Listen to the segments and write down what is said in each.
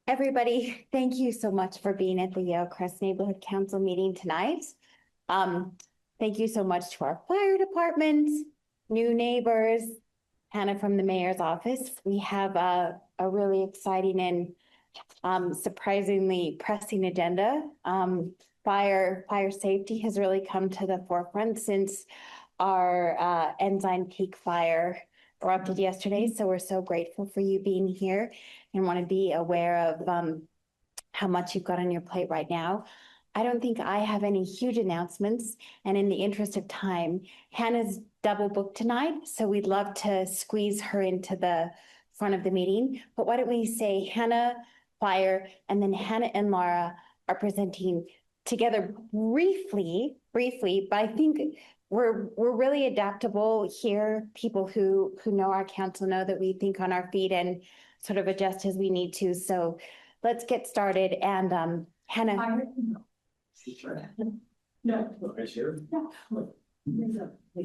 Everybody, thank you so much for being at the Yalecrest Neighborhood Council meeting tonight. Thank you so much to our fire department, new neighbors, Hannah from the mayor's office. We have a really exciting and surprisingly pressing agenda. Fire safety has really come to the forefront since our Ensign Peak fire erupted yesterday. So we're so grateful for you being here and want to be aware of how much you've got on your plate right now. I don't think I have any huge announcements. And in the interest of time, Hannah's double booked tonight. So we'd love to squeeze her into the front of the meeting. But why don't we say Hannah, Fire, and then Hannah and Lara are presenting together briefly, but I think we're really adaptable here. People who know our council know that we think on our feet and sort of adjust as we need to. So let's get started. And Hannah. No.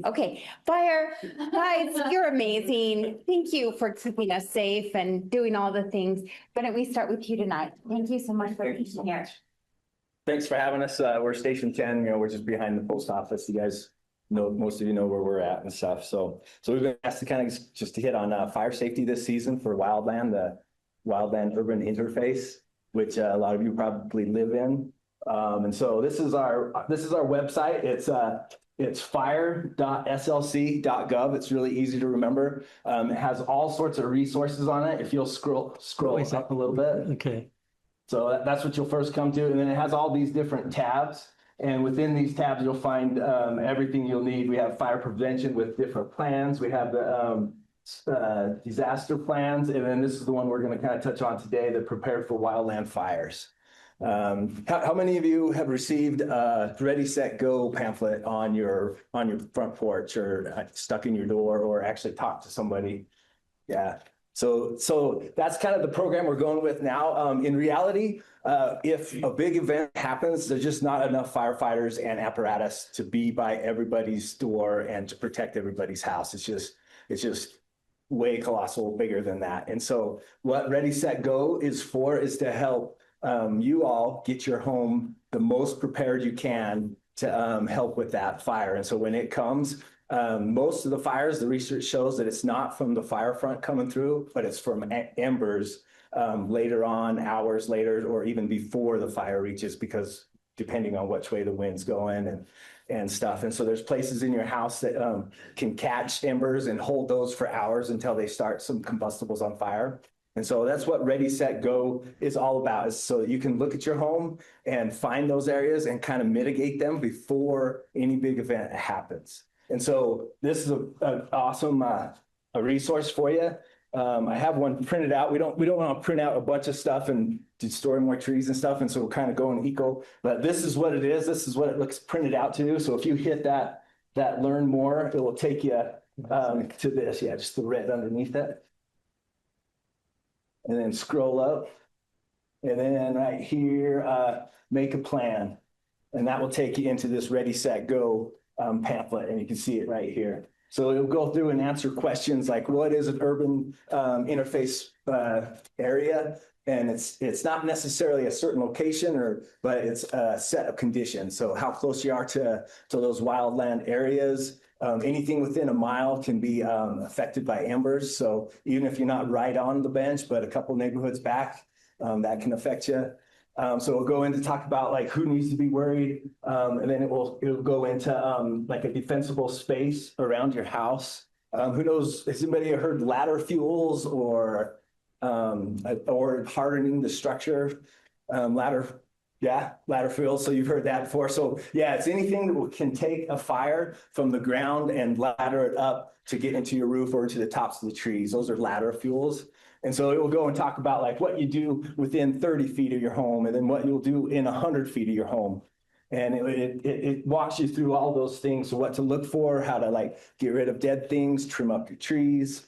Okay, Fire, guys, you're amazing. Thank you for keeping us safe and doing all the things. Why don't we start with you tonight? Thank you so much for being here. Thanks for having us. We're Station 10. We're just behind the post office. You guys know, most of you know where we're at and stuff. So we've been asked to kind of just to hit on fire safety this season for Wildland, the Wildland urban interface, which a lot of you probably live in. And so this is our website. It's fire.slc.gov. It's really easy to remember. It has all sorts of resources on it. If you'll scroll up a little bit. Okay. So that's what you'll first come to. And then it has all these different tabs. And within these tabs, you'll find everything you'll need. We have fire prevention with different plans. We have the disaster plans. And then this is the one we're going to kind of touch on today, the Prepared for Wildland Fires. How many of you have received a Ready, Set, Go pamphlet on your front porch or stuck in your door or actually talked to somebody? Yeah. So that's kind of the program we're going with now. In reality, if a big event happens, there's just not enough firefighters and apparatus to be by everybody's door and to protect everybody's house. It's just way colossal, bigger than that. And so what Ready, Set, Go is for is to help you all get your home the most prepared you can to help with that fire. And so when it comes, most of the fires, the research shows that it's not from the fire front coming through, but it's from embers later on, hours later, or even before the fire reaches, because depending on which way the wind's going and stuff. And so there's places in your house that can catch embers and hold those for hours until they start some combustibles on fire. And so that's what Ready, Set, Go is all about, is so that you can look at your home and find those areas and kind of mitigate them before any big event happens. And so this is an awesome a resource for you. I have one printed out. We don't want to print out a bunch of stuff and to store more trees and stuff. And so we're kind of going eco, but this is what it is. This is what it looks printed out to. So if you hit that learn more, it will take you to this. Yeah, just the red underneath it. And then scroll up. And then right here, make a plan. And that will take you into this Ready, Set, Go pamphlet. And you can see it right here. So it'll go through and answer questions like, what is an urban interface area? And it's not necessarily a certain location, but it's a set of conditions. So how close you are to those wildland areas. Anything within a mile can be affected by embers. So even if you're not right on the bench, but a couple neighborhoods back, that can affect you. So we'll go in to talk about like who needs to be worried. And then it'll go into like a defensible space around your house. Who knows, has anybody heard ladder fuels or hardening the structure? Ladder fuel. So you've heard that before. So yeah, it's anything that can take a fire from the ground and ladder it up to get into your roof or to the tops of the trees. Those are ladder fuels. And so it will go and talk about like what you do within 30 feet of your home and then what you'll do in 100 feet of your home. And it walks you through all those things. So what to look for, how to like get rid of dead things, trim up your trees,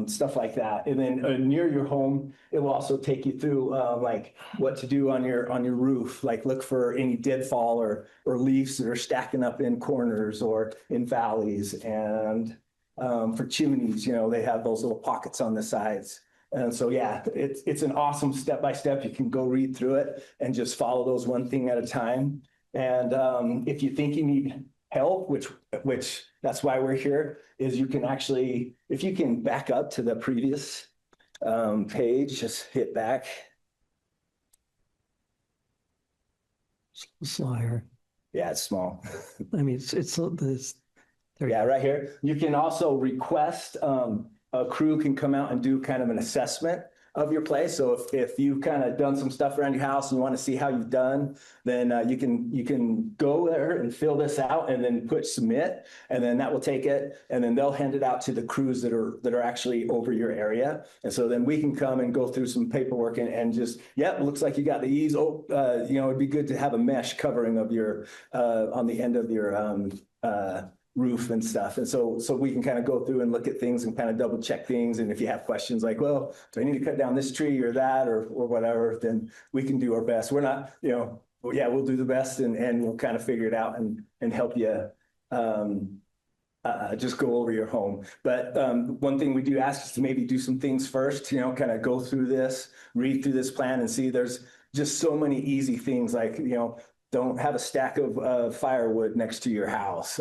stuff like that. And then near your home, it will also take you through like what to do on your roof, like look for any deadfall or leaves that are stacking up in corners or in valleys. And for chimneys, they have those little pockets on the sides. And so, yeah, it's an awesome step-by-step. You can go read through it and just follow those one thing at a time. And if you think you need help, which that's why we're here, is you can actually, if you can back up to the previous page, just hit back. Flyer. Yeah, it's small. I mean, it's this. Yeah, right here. You can also request a crew can come out and do kind of an assessment of your place. So if you've kind of done some stuff around your house and you want to see how you've done, then you can go there and fill this out and then put submit, and then that will take it, and then they'll hand it out to the crews that are actually over your area. And so then we can come and go through some paperwork and just, yep, looks like you got the eaves. Oh, it'd be good to have a mesh covering of your on the end of your roof and stuff. And so we can kind of go through and look at things and kind of double check things. And if you have questions like, well, do I need to cut down this tree or that or whatever, then we can do our best. We're not, we'll do the best and we'll kind of figure it out and help you just go over your home. But one thing we do ask is to maybe do some things first, kind of go through this, read through this plan and see there's just so many easy things like, don't have a stack of firewood next to your house.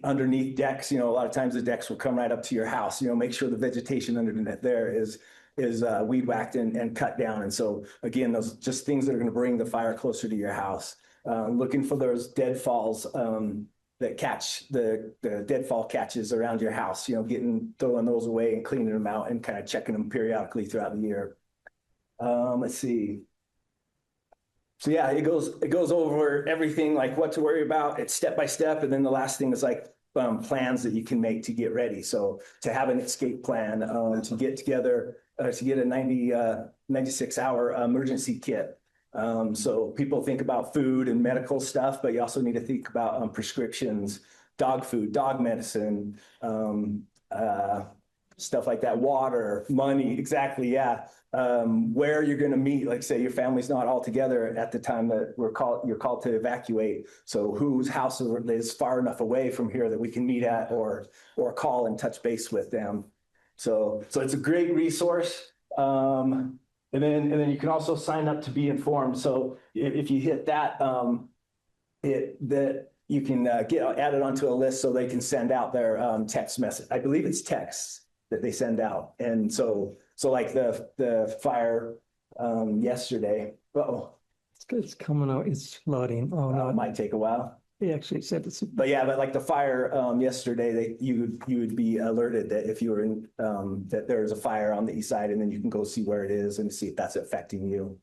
Underneath decks, a lot of times the decks will come right up to your house. Make sure the vegetation underneath there is weed whacked and cut down. And so again, those just things that are going to bring the fire closer to your house. Looking for those deadfalls that catch the deadfall catches around your house. Throwing those away and cleaning them out and kind of checking them periodically throughout the year. Let's see. So yeah, it goes over everything, like what to worry about. It's step by step. And then the last thing is like plans that you can make to get ready. So to have an escape plan, to get together, to get a 96-hour emergency kit. So people think about food and medical stuff, but you also need to think about prescriptions, dog food, dog medicine, stuff like that, water, money, exactly, yeah. Where you're going to meet, like say your family's not all together at the time that you're called to evacuate. So whose house is far enough away from here that we can meet at or call and touch base with them. So it's a great resource. And then you can also sign up to be informed. So if you hit that, that you can get added onto a list so they can send out their text message. I believe it's texts that they send out. And so like the fire yesterday, It's coming out, it's flooding. Oh, no, it might take a while. they actually said it's. But like the fire yesterday, you would be alerted that if you were in, that there's a fire on the east side, and then you can go see where it is and see if that's affecting you.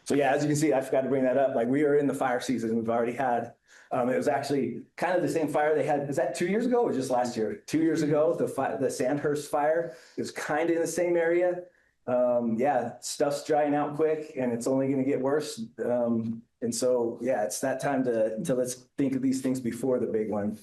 So yeah, as you can see, I forgot to bring that up. Like we are in the fire season. We've already had, it was actually kind of the same fire they had. Is that 2 years ago or just last year? 2 years ago, the Sandhurst fire is kind of in the same area. Yeah, stuff's drying out quick and it's only going to get worse. And so, yeah, it's that time to let's think of these things before the big one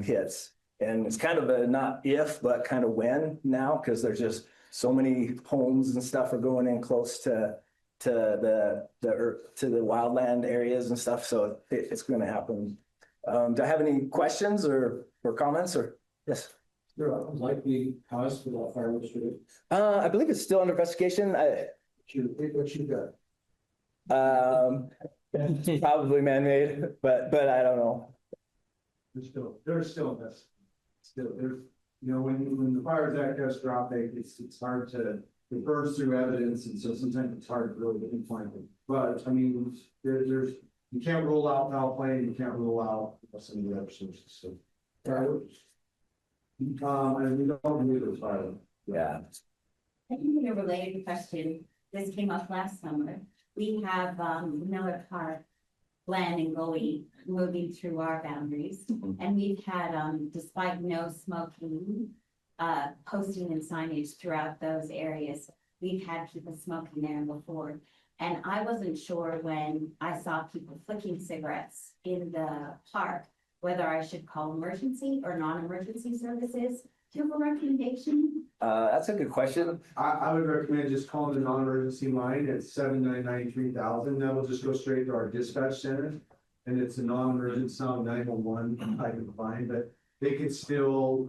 hits. And it's kind of a not if, but kind of when now, because there's just so many homes and stuff are going in close to the wildland areas and stuff. So it's going to happen. Do I have any questions or comments or yes? There are likely cause for that fire yesterday. I believe it's still under investigation. What you got? It's probably man-made, but I don't know. There's still this. Still, there's when the fires act does drop, it's hard to. It burns through evidence, and so sometimes it's hard to really pinpoint it. But I mean, there's you can't rule out foul play, you can't rule out some of the other sources. So, and we don't believe it was violent. Yeah. I think in a related question, this came up last summer. We have Miller Park land and going moving through our boundaries, and we've had, despite no smoking, posting and signage throughout those areas, we've had people smoking there before. And I wasn't sure when I saw people flicking cigarettes in the park, whether I should call emergency or non-emergency services. Do you have a recommendation? That's a good question. I would recommend just calling the non-emergency line at 799-3000. That will just go straight to our dispatch center, and it's a non-emergency sound 911 I can find. But they could still,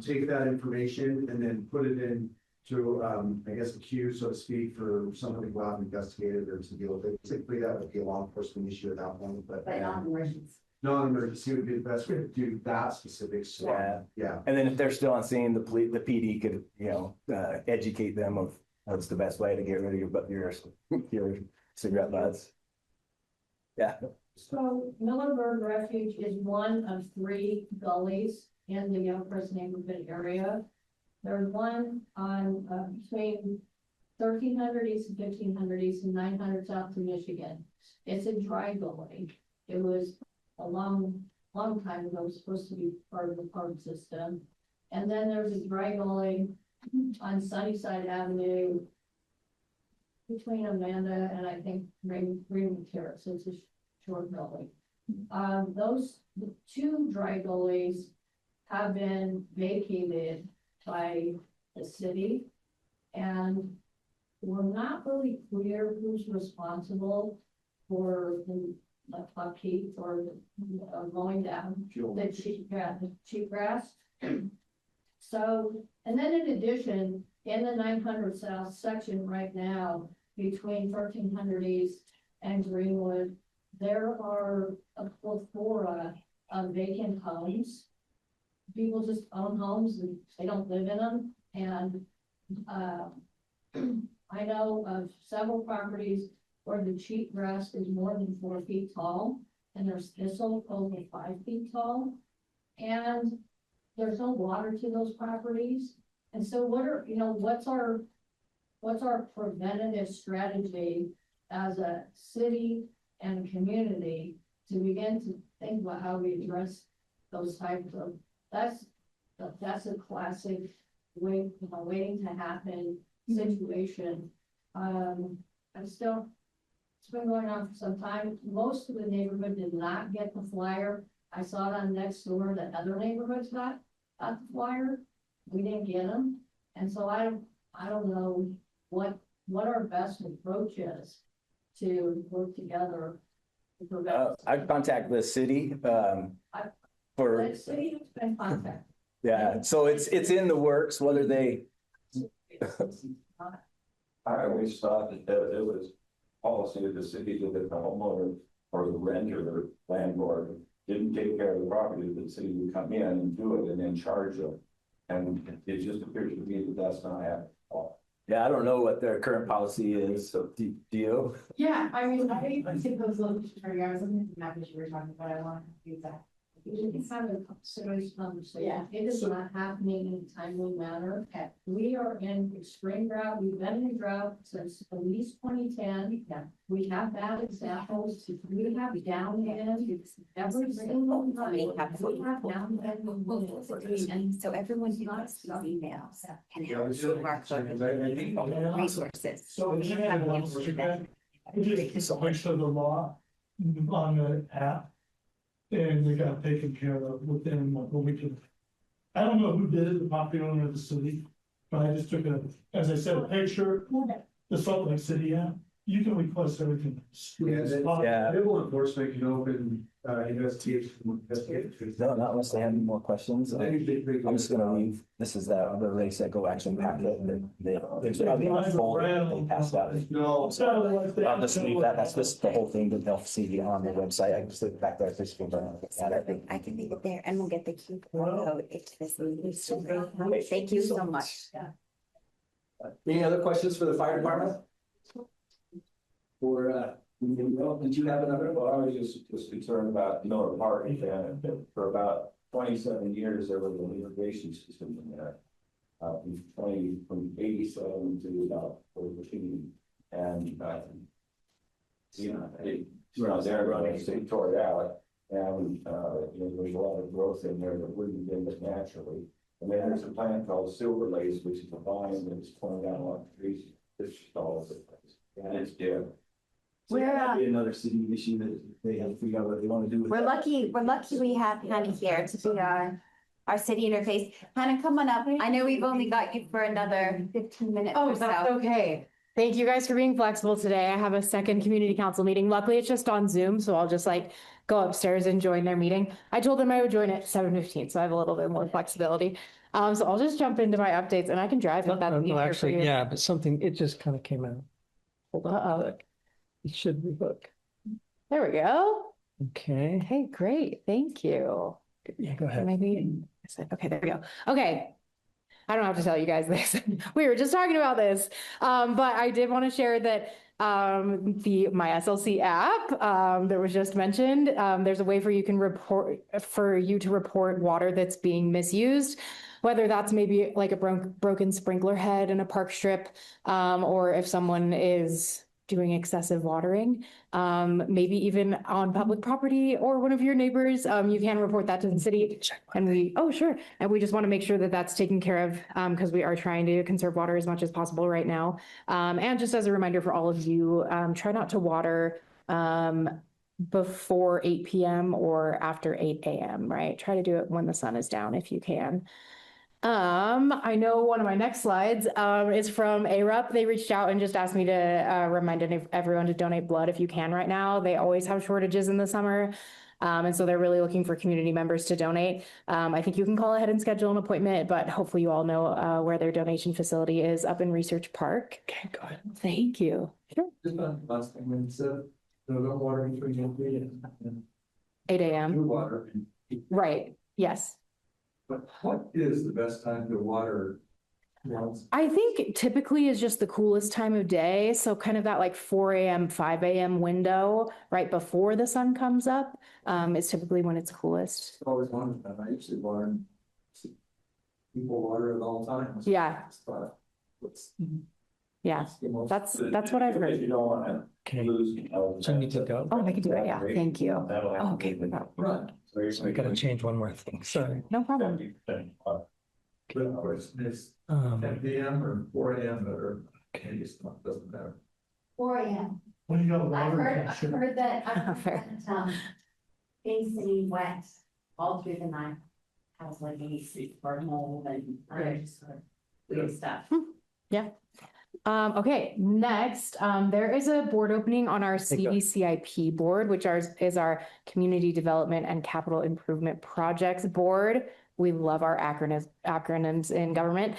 take that information and then put it in to, I guess, a queue, so to speak, for somebody to go out and investigate it or to deal with it. Typically, that would be a law enforcement issue at that point, but. But non-emergency. Non-emergency would be the best way to do that specific swap. Yeah. Yeah. And then if they're still on scene, the PD could, educate them of what's the best way to get rid of your cigarette butts. Yeah. So Millersburg Refuge is one of 3 gullies in the Yalecrest neighborhood area. There's one on between 1300 East and 1500 East and 900 South to Michigan. It's a dry gully. It was a long time ago, supposed to be part of the park system. And then there's a dry gully on Sunnyside Avenue between Amanda and I think Green Terrace. It's a short gully. Those 2 dry gullies have been vacated by the city, and we're not really clear who's responsible for the upkeep or mowing down the cheatgrass. So, and then in addition, in the 900 South section right now, between 1300 East and Greenwood, there are a plethora of vacant homes. People just own homes and they don't live in them. And I know of several properties where the cheatgrass is more than 4 feet tall, and there's thistle over 5 feet tall, and there's no water to those properties. And so what's our preventative strategy as a city and community to begin to think about how we address those types of, that's a classic waiting to happen situation. It's been going on for some time. Most of the neighborhood did not get the flyer. I saw it on next door that other neighborhoods got the flyer. We didn't get them. And so I don't know what our best approach is to work together. I'd contact the city, The city has been contacted. yeah, so it's in the works, whether they. I always thought that it was policy of the city that the homeowner or the renter or landlord didn't take care of the property, the city would come in and do it and then charge them. And it just appears to me that that's not happening. Yeah, I don't know what their current policy is, so do you? Yeah, I mean, I think those locations are, I was looking at the map as you were talking, but I want to do that. It's kind of a serious conversation. Yeah. It is not happening in a timely manner. Okay. We are in extreme drought. We've been in drought since at least 2010. Yeah. We have bad examples. We have down in every single time. We have down in. And so everyone who wants these emails can have resources. So We have the answer to that. it's a bunch of the law on the app. And they got taken care of within like a week. I don't know who did it, the property owner of the city, but I just took as I said, a picture, the Salt Lake City app. You can request everything. Yeah. Civil enforcement can open, investigation. No, not unless they have any more questions. I'm just gonna leave. This is the race that go action packet. There's probably a folder they passed out. No. I'll just leave that. That's just the whole thing that they'll see on the website. I can just leave it back there. I can leave it there and we'll get the QR code if this is. Thank you so much. Any other questions for the fire department? Or, did you have another? Well, I was just concerned about Miller Park, and for about 27 years, there was an irrigation system in there. From 87 to about 14. And, they're running, they tore it out. And, there's a lot of growth in there that wouldn't have been naturally. And then there's a plant called Silver Lace, which is a vine that's pulling down a lot of trees. It's just all over the place. And it's dead. So that might be another city issue that they have to figure out what they want to do with We're that. lucky we have Hannah here to be our city interface. Hannah, come on up. I know we've only got you for another 15 minutes Oh, or that's so. okay. Thank you guys for being flexible today. I have a second community council meeting. Luckily, it's just on Zoom, so I'll just like go upstairs and join their meeting. I told them I would join at 7:15, so I have a little bit more flexibility. So I'll just jump into my updates and I can drive if that's No, easier for actually, you. yeah, but something, it just kind of came out. Hold on. Uh-oh. It should rebook. There we go. Okay. Okay, great. Thank you. Yeah, go ahead. Maybe, okay, there we go. Okay. I don't have to tell you guys this. We were just talking about this. But I did want to share that my SLC app that was just mentioned, there's a way for you to report water that's being misused, whether that's maybe like a broken sprinkler head in a park strip, or if someone is doing excessive watering, maybe even on public property or one of your neighbors, you can report that to the city. And sure. And we just want to make sure that that's taken care of, because we are trying to conserve water as much as possible right now. And just as a reminder for all of you, try not to water before 8 p.m. or after 8 a.m., right? Try to do it when the sun is down if you can. I know one of my next slides is from ARUP. They reached out and just asked me to remind everyone to donate blood if you can right now. They always have shortages in the summer. And so they're really looking for community members to donate. I think you can call ahead and schedule an appointment, but hopefully you all know where their donation facility is up in Research Park. Okay, go ahead. Thank you. Sure. Just last thing, when it said, no water between 8 a.m. water. Right. Yes. But what is the best time to water? I think typically is just the coolest time of day. So kind of that like 4 a.m., 5 a.m. window right before the sun comes up is typically when it's coolest. Always wanted that. I usually water. People water at all times. Yeah. Yeah. That's That's what I've heard. If you don't want to Okay. lose. So you need to go. Oh, I can do it. Yeah. Thank you. That'll have to Okay. be the- right. So I gotta change one more thing. Sorry. No problem. 70%. But of course, it's 10 p.m. or 4 a.m. or okay, it's not, doesn't matter. 4 a.m. When you got I've water. heard, I've sure. heard that, Fair. Bay City wet all through the night. Has like a street for mold and other sort of weird stuff. Okay, next, there is a board opening on our Hey, go. CDCIP board, which is our Community Development and Capital Improvement Projects Board. We love our acronyms in government.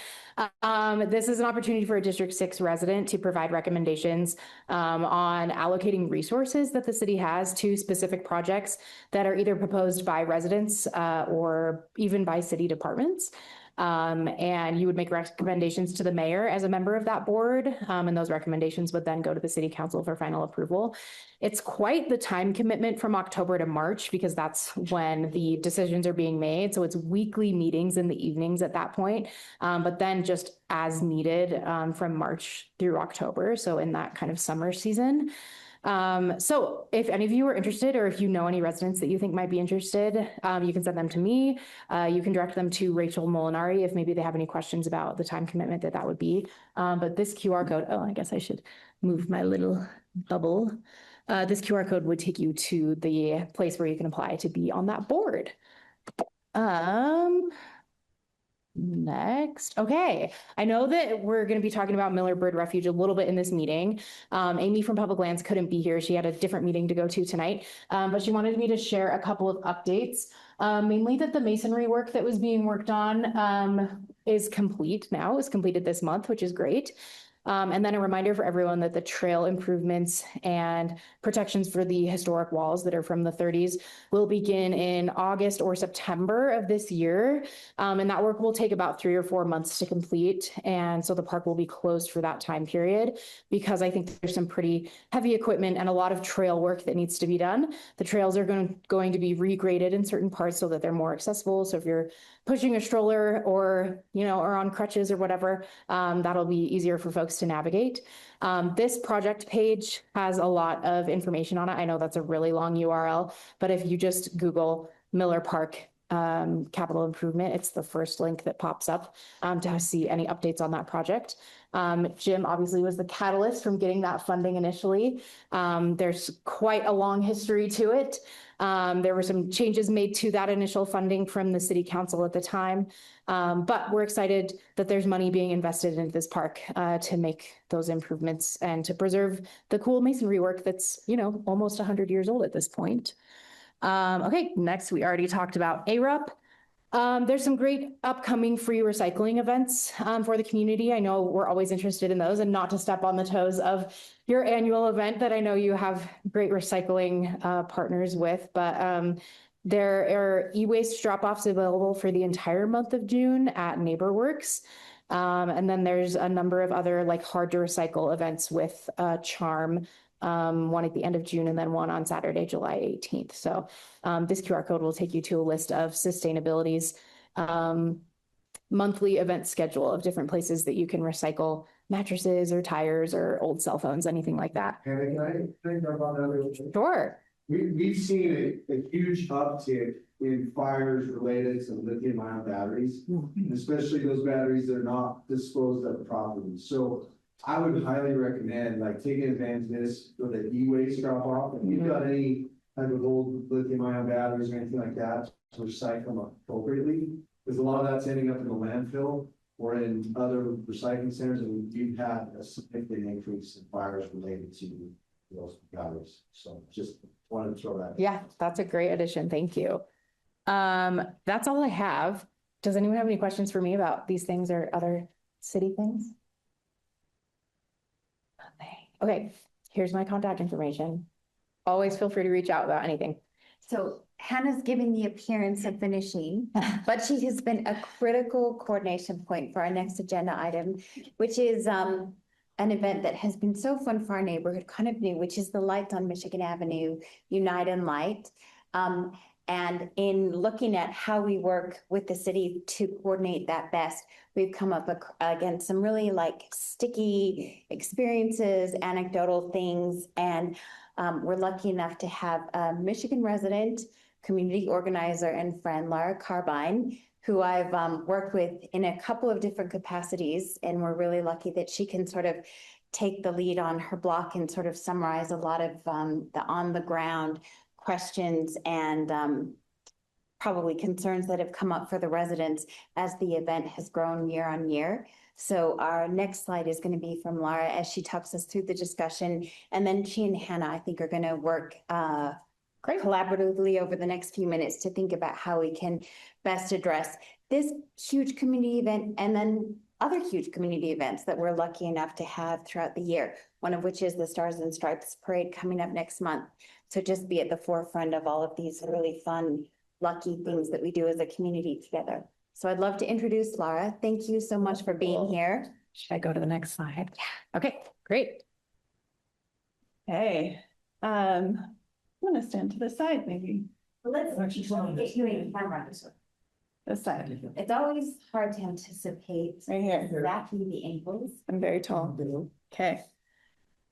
This is an opportunity for a District 6 resident to provide recommendations on allocating resources that the city has to specific projects that are either proposed by residents or even by city departments. And you would make recommendations to the mayor as a member of that board. And those recommendations would then go to the city council for final approval. It's quite the time commitment from October to March because that's when the decisions are being made. So it's weekly meetings in the evenings at that point, but then just as needed from March through October. So in that kind of summer season. So if any of you are interested, or if you know any residents that you think might be interested, you can send them to me. You can direct them to Rachel Molinari if maybe they have any questions about the time commitment that would be. But this QR code, I guess I should move my little bubble. This QR code would take you to the place where you can apply to be on that board. Next. Okay. I know that we're going to be talking about Miller Bird Refuge a little bit in this meeting. Amy from Public Lands couldn't be here. She had a different meeting to go to tonight, but she wanted me to share a couple of updates, mainly that the masonry work that was being worked on is complete now. It was completed this month, which is great. And then a reminder for everyone that the trail improvements and protections for the historic walls that are from the 30s will begin in August or September of this year. And that work will take about 3 or 4 months to complete. And so the park will be closed for that time period because I think there's some pretty heavy equipment and a lot of trail work that needs to be done. The trails are going to be regraded in certain parts so that they're more accessible. So if you're pushing a stroller or, or on crutches or whatever, that'll be easier for folks to navigate. This project page has a lot of information on it. I know that's a really long URL, but if you just Google Miller Park capital improvement. It's the first link that pops up to see any updates on that project. Jim obviously was the catalyst from getting that funding initially. There's quite a long history to it. There were some changes made to that initial funding from the city council at the time. But we're excited that there's money being invested into this park to make those improvements and to preserve the cool masonry work that's, almost 100 years old at this point. Okay, next we already talked about ARUP. There's some great upcoming free recycling events for the community. I know we're always interested in those, and not to step on the toes of your annual event that I know you have great recycling partners with, but there are e-waste drop-offs available for the entire month of June at NeighborWorks. And then there's a number of other like hard to recycle events with Charm, one at the end of June and then one on Saturday, July 18th. So this QR code will take you to a list of sustainability's monthly event schedule of different places that you can recycle mattresses or tires or old cell phones, anything like that. Can I think about that? Sure. We've seen a huge uptick in fires related to lithium ion batteries, especially those batteries that are not disposed of properly. So I would highly recommend taking advantage of this for the e-waste drop off. If you've got any type of old lithium ion batteries or anything like that, to recycle them appropriately, because a lot of that's ending up in the landfill or in other recycling centers, and we've had a significant increase in fires related to those batteries. So just wanted to throw that. Yeah, that's a great addition. Thank you. That's all I have. Does anyone have any questions for me about these things or other city things? Okay, here's my contact information. Always feel free to reach out about anything. So Hannah's giving the appearance of finishing, but she has been a critical coordination point for our next agenda item, which is an event that has been so fun for our neighborhood, kind of new, which is the Lights on Michigan Avenue Unite and Light. And in looking at how we work with the city to coordinate that best, we've come up against some really sticky experiences, anecdotal things. And we're lucky enough to have a Michigan resident, community organizer and friend, Lara Carbine, who I've worked with in a couple of different capacities. And we're really lucky that she can sort of take the lead on her block and sort of summarize a lot of the on the ground questions and probably concerns that have come up for the residents as the event has grown year on year. So our next slide is going to be from Lara as she talks us through the discussion. And then she and Hannah, I think, are going to work collaboratively over the next few minutes to think about how we can best address this huge community event and then other huge community events that we're lucky enough to have throughout the year, one of which is the Stars and Stripes Parade coming up next month. So just be at the forefront of all of these really fun, lucky things that we do as a community together. So I'd love to introduce Lara. Thank you so much for being here. Should I go to the next slide? Yeah. Okay, great. Hey, I'm gonna stand to the side, maybe. Let's get you in camera. This side, It's always hard to anticipate right here. exactly the angles. I'm very tall. Okay.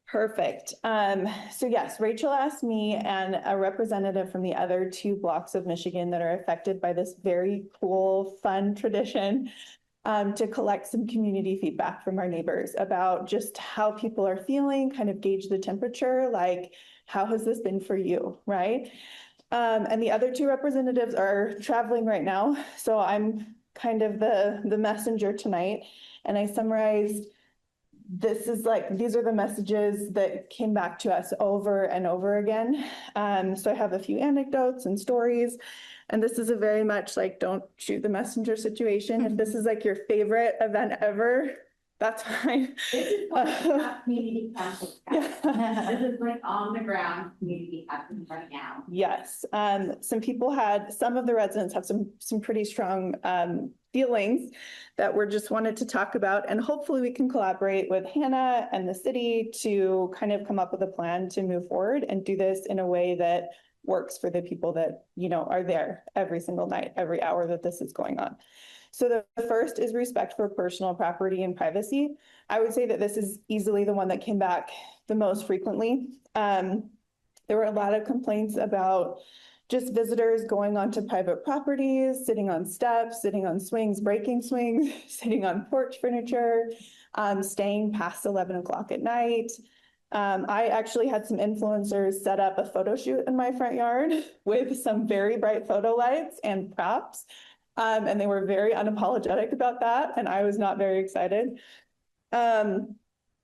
Perfect. So yes, Rachel asked me and a representative from the other 2 blocks of Michigan that are affected by this very cool, fun tradition to collect some community feedback from our neighbors about just how people are feeling, kind of gauge the temperature, how has this been for you, right? And the other 2 representatives are traveling right now. So I'm kind of the messenger tonight. And I summarized, these are the messages that came back to us over and over again. So I have a few anecdotes and stories. And this is a very much don't shoot the messenger situation. If this is your favorite event ever, that's fine. This is community happening. This is on the ground community happening right now. Yes. Some of the residents have some pretty strong feelings that we're just wanted to talk about. And hopefully we can collaborate with Hannah and the city to kind of come up with a plan to move forward and do this in a way that works for the people that, are there every single night, every hour that this is going on. So the first is respect for personal property and privacy. I would say that this is easily the one that came back the most frequently. There were a lot of complaints about just visitors going onto private properties, sitting on steps, sitting on swings, breaking swings, sitting on porch furniture, staying past 11 o'clock at night. I actually had some influencers set up a photo shoot in my front yard with some very bright photo lights and props. And they were very unapologetic about that, and I was not very excited.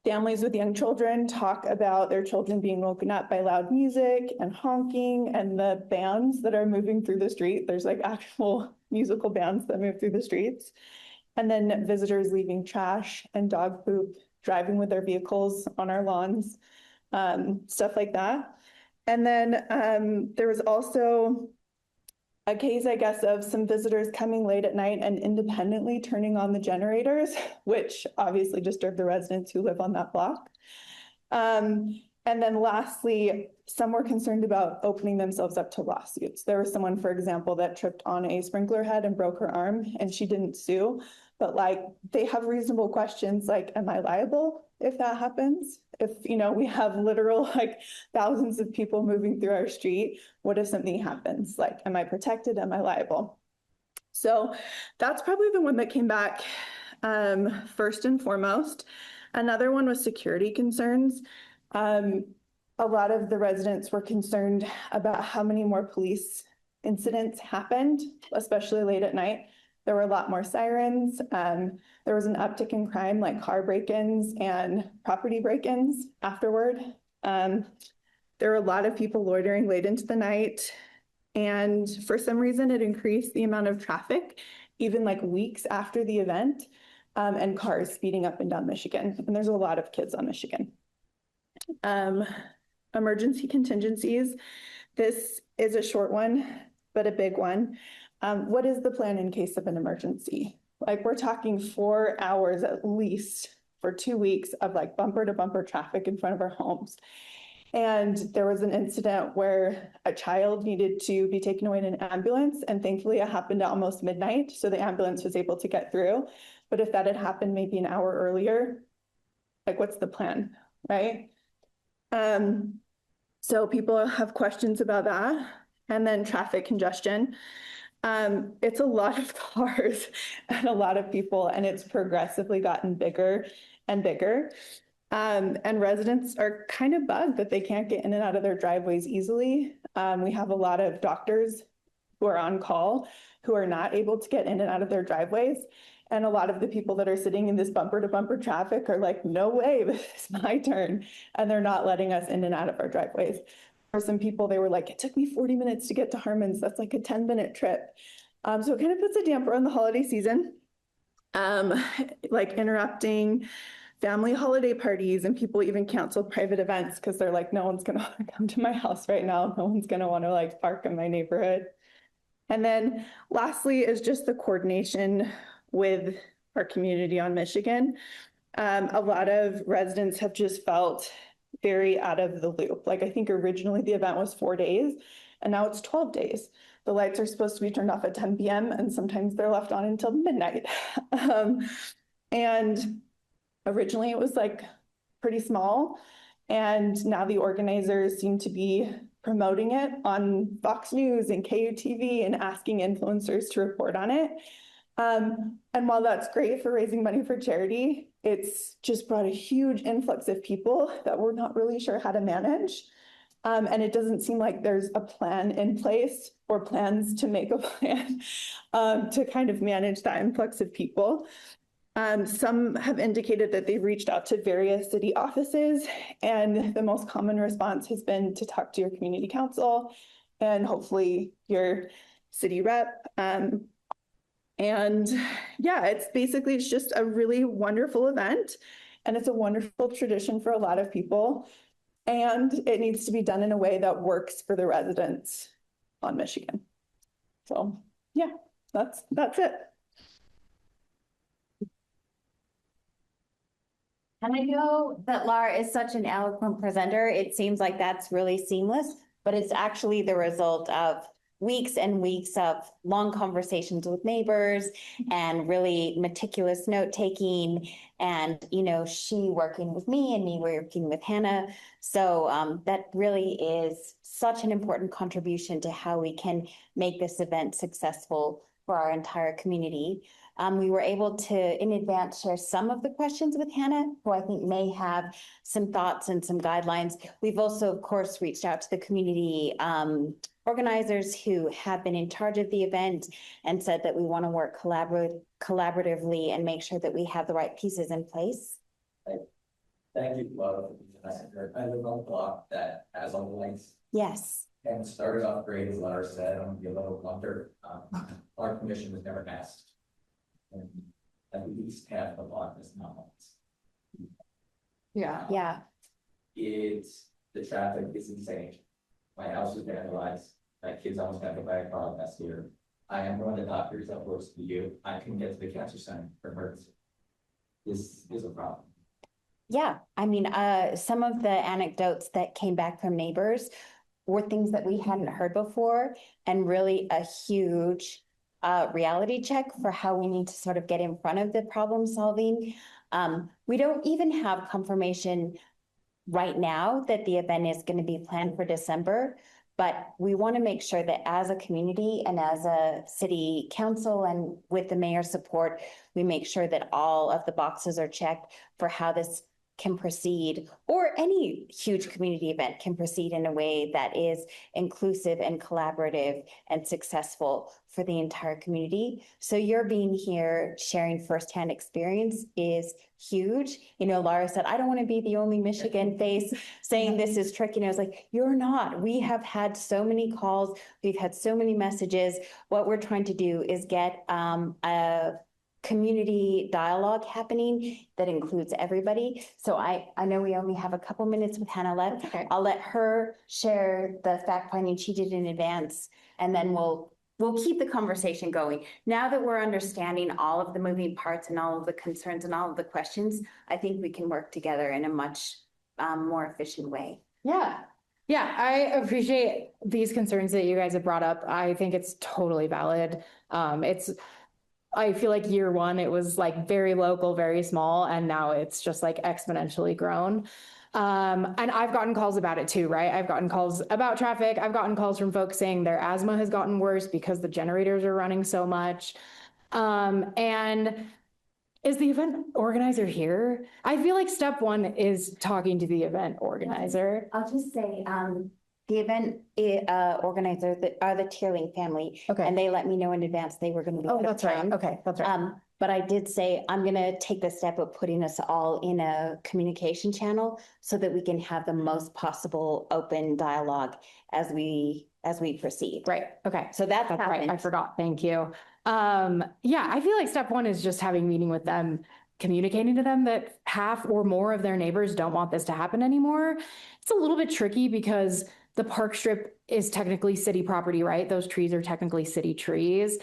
Families with young children talk about their children being woken up by loud music and honking and the bands that are moving through the street. There's like actual musical bands that move through the streets. And then visitors leaving trash and dog poop, driving with their vehicles on our lawns, stuff like that. And then there was also a case, I guess, of some visitors coming late at night and independently turning on the generators, which obviously disturbed the residents who live on that block. And then lastly, some were concerned about opening themselves up to lawsuits. There was someone, for example, that tripped on a sprinkler head and broke her arm, and she didn't sue. But like, they have reasonable questions like, am I liable if that happens? If, you know, we have literal like thousands of people moving through our street, what if something happens? Like, am I protected? Am I liable? So that's probably the one that came back first and foremost. Another one was security concerns. A lot of the residents were concerned about how many more police incidents happened, especially late at night. There were a lot more sirens. There was an uptick in crime, like car break-ins and property break-ins afterward. There were a lot of people loitering late into the night. And for some reason, it increased the amount of traffic, even like weeks after the event, and cars speeding up and down Michigan. And there's a lot of kids on Michigan. Emergency contingencies. This is a short one, but a big one. What is the plan in case of an emergency? Like, we're talking 4 hours at least for 2 weeks of like bumper to bumper traffic in front of our homes. And there was an incident where a child needed to be taken away in an ambulance, and thankfully it happened at almost midnight, so the ambulance was able to get through. But if that had happened maybe an hour earlier, like, what's the plan, right? So people have questions about that. And then traffic congestion. It's a lot of cars and a lot of people, and it's progressively gotten bigger and bigger. And residents are kind of bugged that they can't get in and out of their driveways easily. We have a lot of doctors who are on call who are not able to get in and out of their driveways. And a lot of the people that are sitting in this bumper to bumper traffic are like, no way, this is my turn. And they're not letting us in and out of our driveways. For some people, they were like, it took me 40 minutes to get to Harmon's. That's like a 10-minute trip. So it kind of puts a damper on the holiday season, like interrupting family holiday parties, and people even cancel private events because they're like, no one's gonna come to my house right now. No one's gonna wanna like park in my neighborhood. And then lastly is just the coordination with our community on Michigan. A lot of residents have just felt very out of the loop. Like, I think originally the event was 4 days and now it's 12 days. The lights are supposed to be turned off at 10 p.m. and sometimes they're left on until midnight. And originally it was like pretty small, and now the organizers seem to be promoting it on Fox News and KUTV and asking influencers to report on it. And while that's great for raising money for charity, it's just brought a huge influx of people that we're not really sure how to manage. And it doesn't seem like there's a plan in place or plans to make a plan to kind of manage that influx of people. Some have indicated that they've reached out to various city offices, and the most common response has been to talk to your community council and hopefully your city rep. And yeah, it's just a really wonderful event, and it's a wonderful tradition for a lot of people. And it needs to be done in a way that works for the residents on Michigan. So yeah, that's it. And I know that Lara is such an eloquent presenter. It seems like that's really seamless, but it's actually the result of weeks and weeks of long conversations with neighbors and really meticulous note taking, and she working with me and me working with Hannah. So that really is such an important contribution to how we can make this event successful for our entire community. We were able to, in advance, share some of the questions with Hannah, who I think may have some thoughts and some guidelines. We've also, of course, reached out to the community organizers who have been in charge of the event and said that we want to work collaboratively and make sure that we have the right pieces in place. Thank you, Lara. I live on a block that has all the lights. Yes. And it started off great, as Lara said, I'm gonna be a little blunder. Our commission was never asked. And at least half the block is not lights. Yeah. The traffic is insane. My house is vandalized. My kids almost got hit by a car last year. I am one of the doctors that works for you. I can get to the cancer center for emergency. This is a problem. Yeah, I mean, some of the anecdotes that came back from neighbors were things that we hadn't heard before, and really a huge reality check for how we need to sort of get in front of the problem solving. We don't even have confirmation right now that the event is going to be planned for December, but we want to make sure that as a community and as a city council and with the mayor's support, we make sure that all of the boxes are checked for how this can proceed, or any huge community event can proceed in a way that is inclusive and collaborative and successful for the entire community. So your being here, sharing firsthand experience is huge. Lara said, I don't want to be the only Michigan face saying this is tricky. And I was like, you're not. We have had so many calls. We've had so many messages. What we're trying to do is get a community dialogue happening that includes everybody. So I know we only have a couple minutes with Hannah left. Okay. I'll let her share the fact finding she did in advance, and then we'll keep the conversation going. Now that we're understanding all of the moving parts and all of the concerns and all of the questions, I think we can work together in a much more efficient way. Yeah, I appreciate these concerns that you guys have brought up. I think it's totally valid. I feel like year one, it was like very local, very small, and now it's just like exponentially grown. And I've gotten calls about it too, right? I've gotten calls about traffic. I've gotten calls from folks saying their asthma has gotten worse because the generators are running so much. And is the event organizer here? I feel like step one is talking to the event organizer. I'll just say, the event organizer are the Tierling family. Okay. And they let me know in advance they were going to be. Oh, that's right. Okay, that's right. But I did say, I'm going to take the step of putting us all in a communication channel so that we can have the most possible open dialogue as we proceed. Right. Okay. So that's right. happened. I forgot. Thank you. Yeah, I feel like step one is just having a meeting with them, communicating to them that half or more of their neighbors don't want this to happen anymore. It's a little bit tricky because the park strip is technically city property, right? Those trees are technically city trees.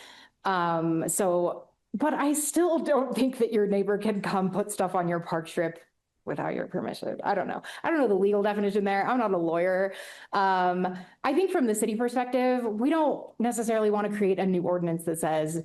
But I still don't think that your neighbor can come put stuff on your park strip without your permission. I don't know the legal definition there. I'm not a lawyer. I think from the city perspective, we don't necessarily want to create a new ordinance that says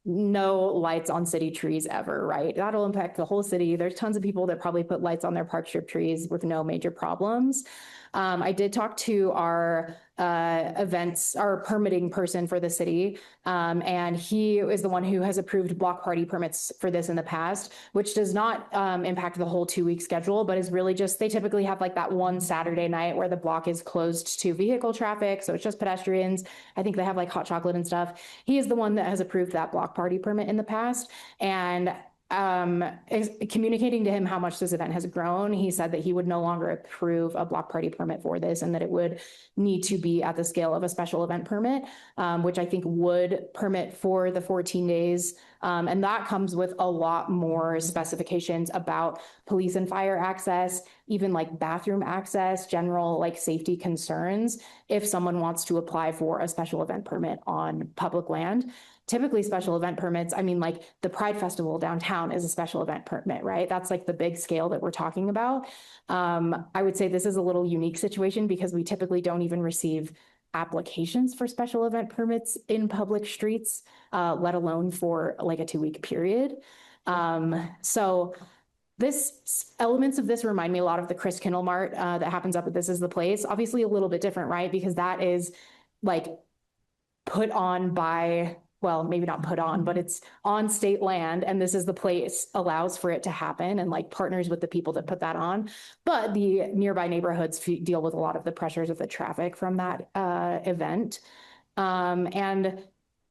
no lights on city trees ever, right? That'll impact the whole city. There's tons of people that probably put lights on their park strip trees with no major problems. I did talk to our our permitting person for the city, and he is the one who has approved block party permits for this in the past, which does not impact the whole 2-week schedule, but is really just, they typically have like that one Saturday night where the block is closed to vehicle traffic, so it's just pedestrians. I think they have like hot chocolate and stuff. He is the one that has approved that block party permit in the past, and communicating to him how much this event has grown, he said that he would no longer approve a block party permit for this, and that it would need to be at the scale of a special event permit, which I think would permit for the 14 days. And that comes with a lot more specifications about police and fire access, even like bathroom access, general like safety concerns, if someone wants to apply for a special event permit on public land. Typically special event permits, I mean, like the Pride Festival downtown is a special event permit, right? That's like the big scale that we're talking about. I would say this is a little unique situation because we typically don't even receive applications for special event permits in public streets, let alone for like a 2-week period. So elements of this remind me a lot of the Chris Kindle Mart that happens up at This Is the Place. Obviously a little bit different, right? Because that is like put on by, well, maybe not put on, but it's on state land, and This Is the Place allows for it to happen and like partners with the people that put that on. But the nearby neighborhoods deal with a lot of the pressures of the traffic from that event. And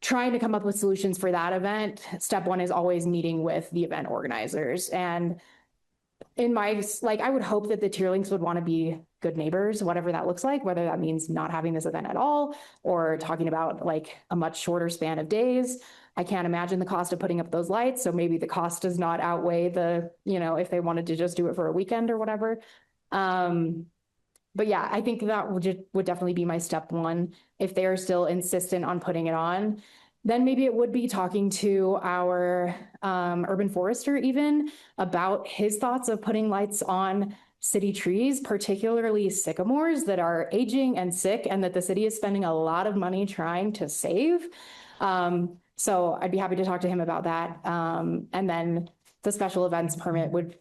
trying to come up with solutions for that event, step one is always meeting with the event organizers. And in my, like, I would hope that the Tierlings would want to be good neighbors, whatever that looks like, whether that means not having this event at all or talking about like a much shorter span of days. I can't imagine the cost of putting up those lights. So maybe the cost does not outweigh the, you know, if they wanted to just do it for a weekend or whatever. But yeah, I think that would definitely be my step one. If they are still insistent on putting it on, then maybe it would be talking to our urban forester even about his thoughts of putting lights on city trees, particularly sycamores that are aging and sick and that the city is spending a lot of money trying to save. So I'd be happy to talk to him about that. And then the special events permit would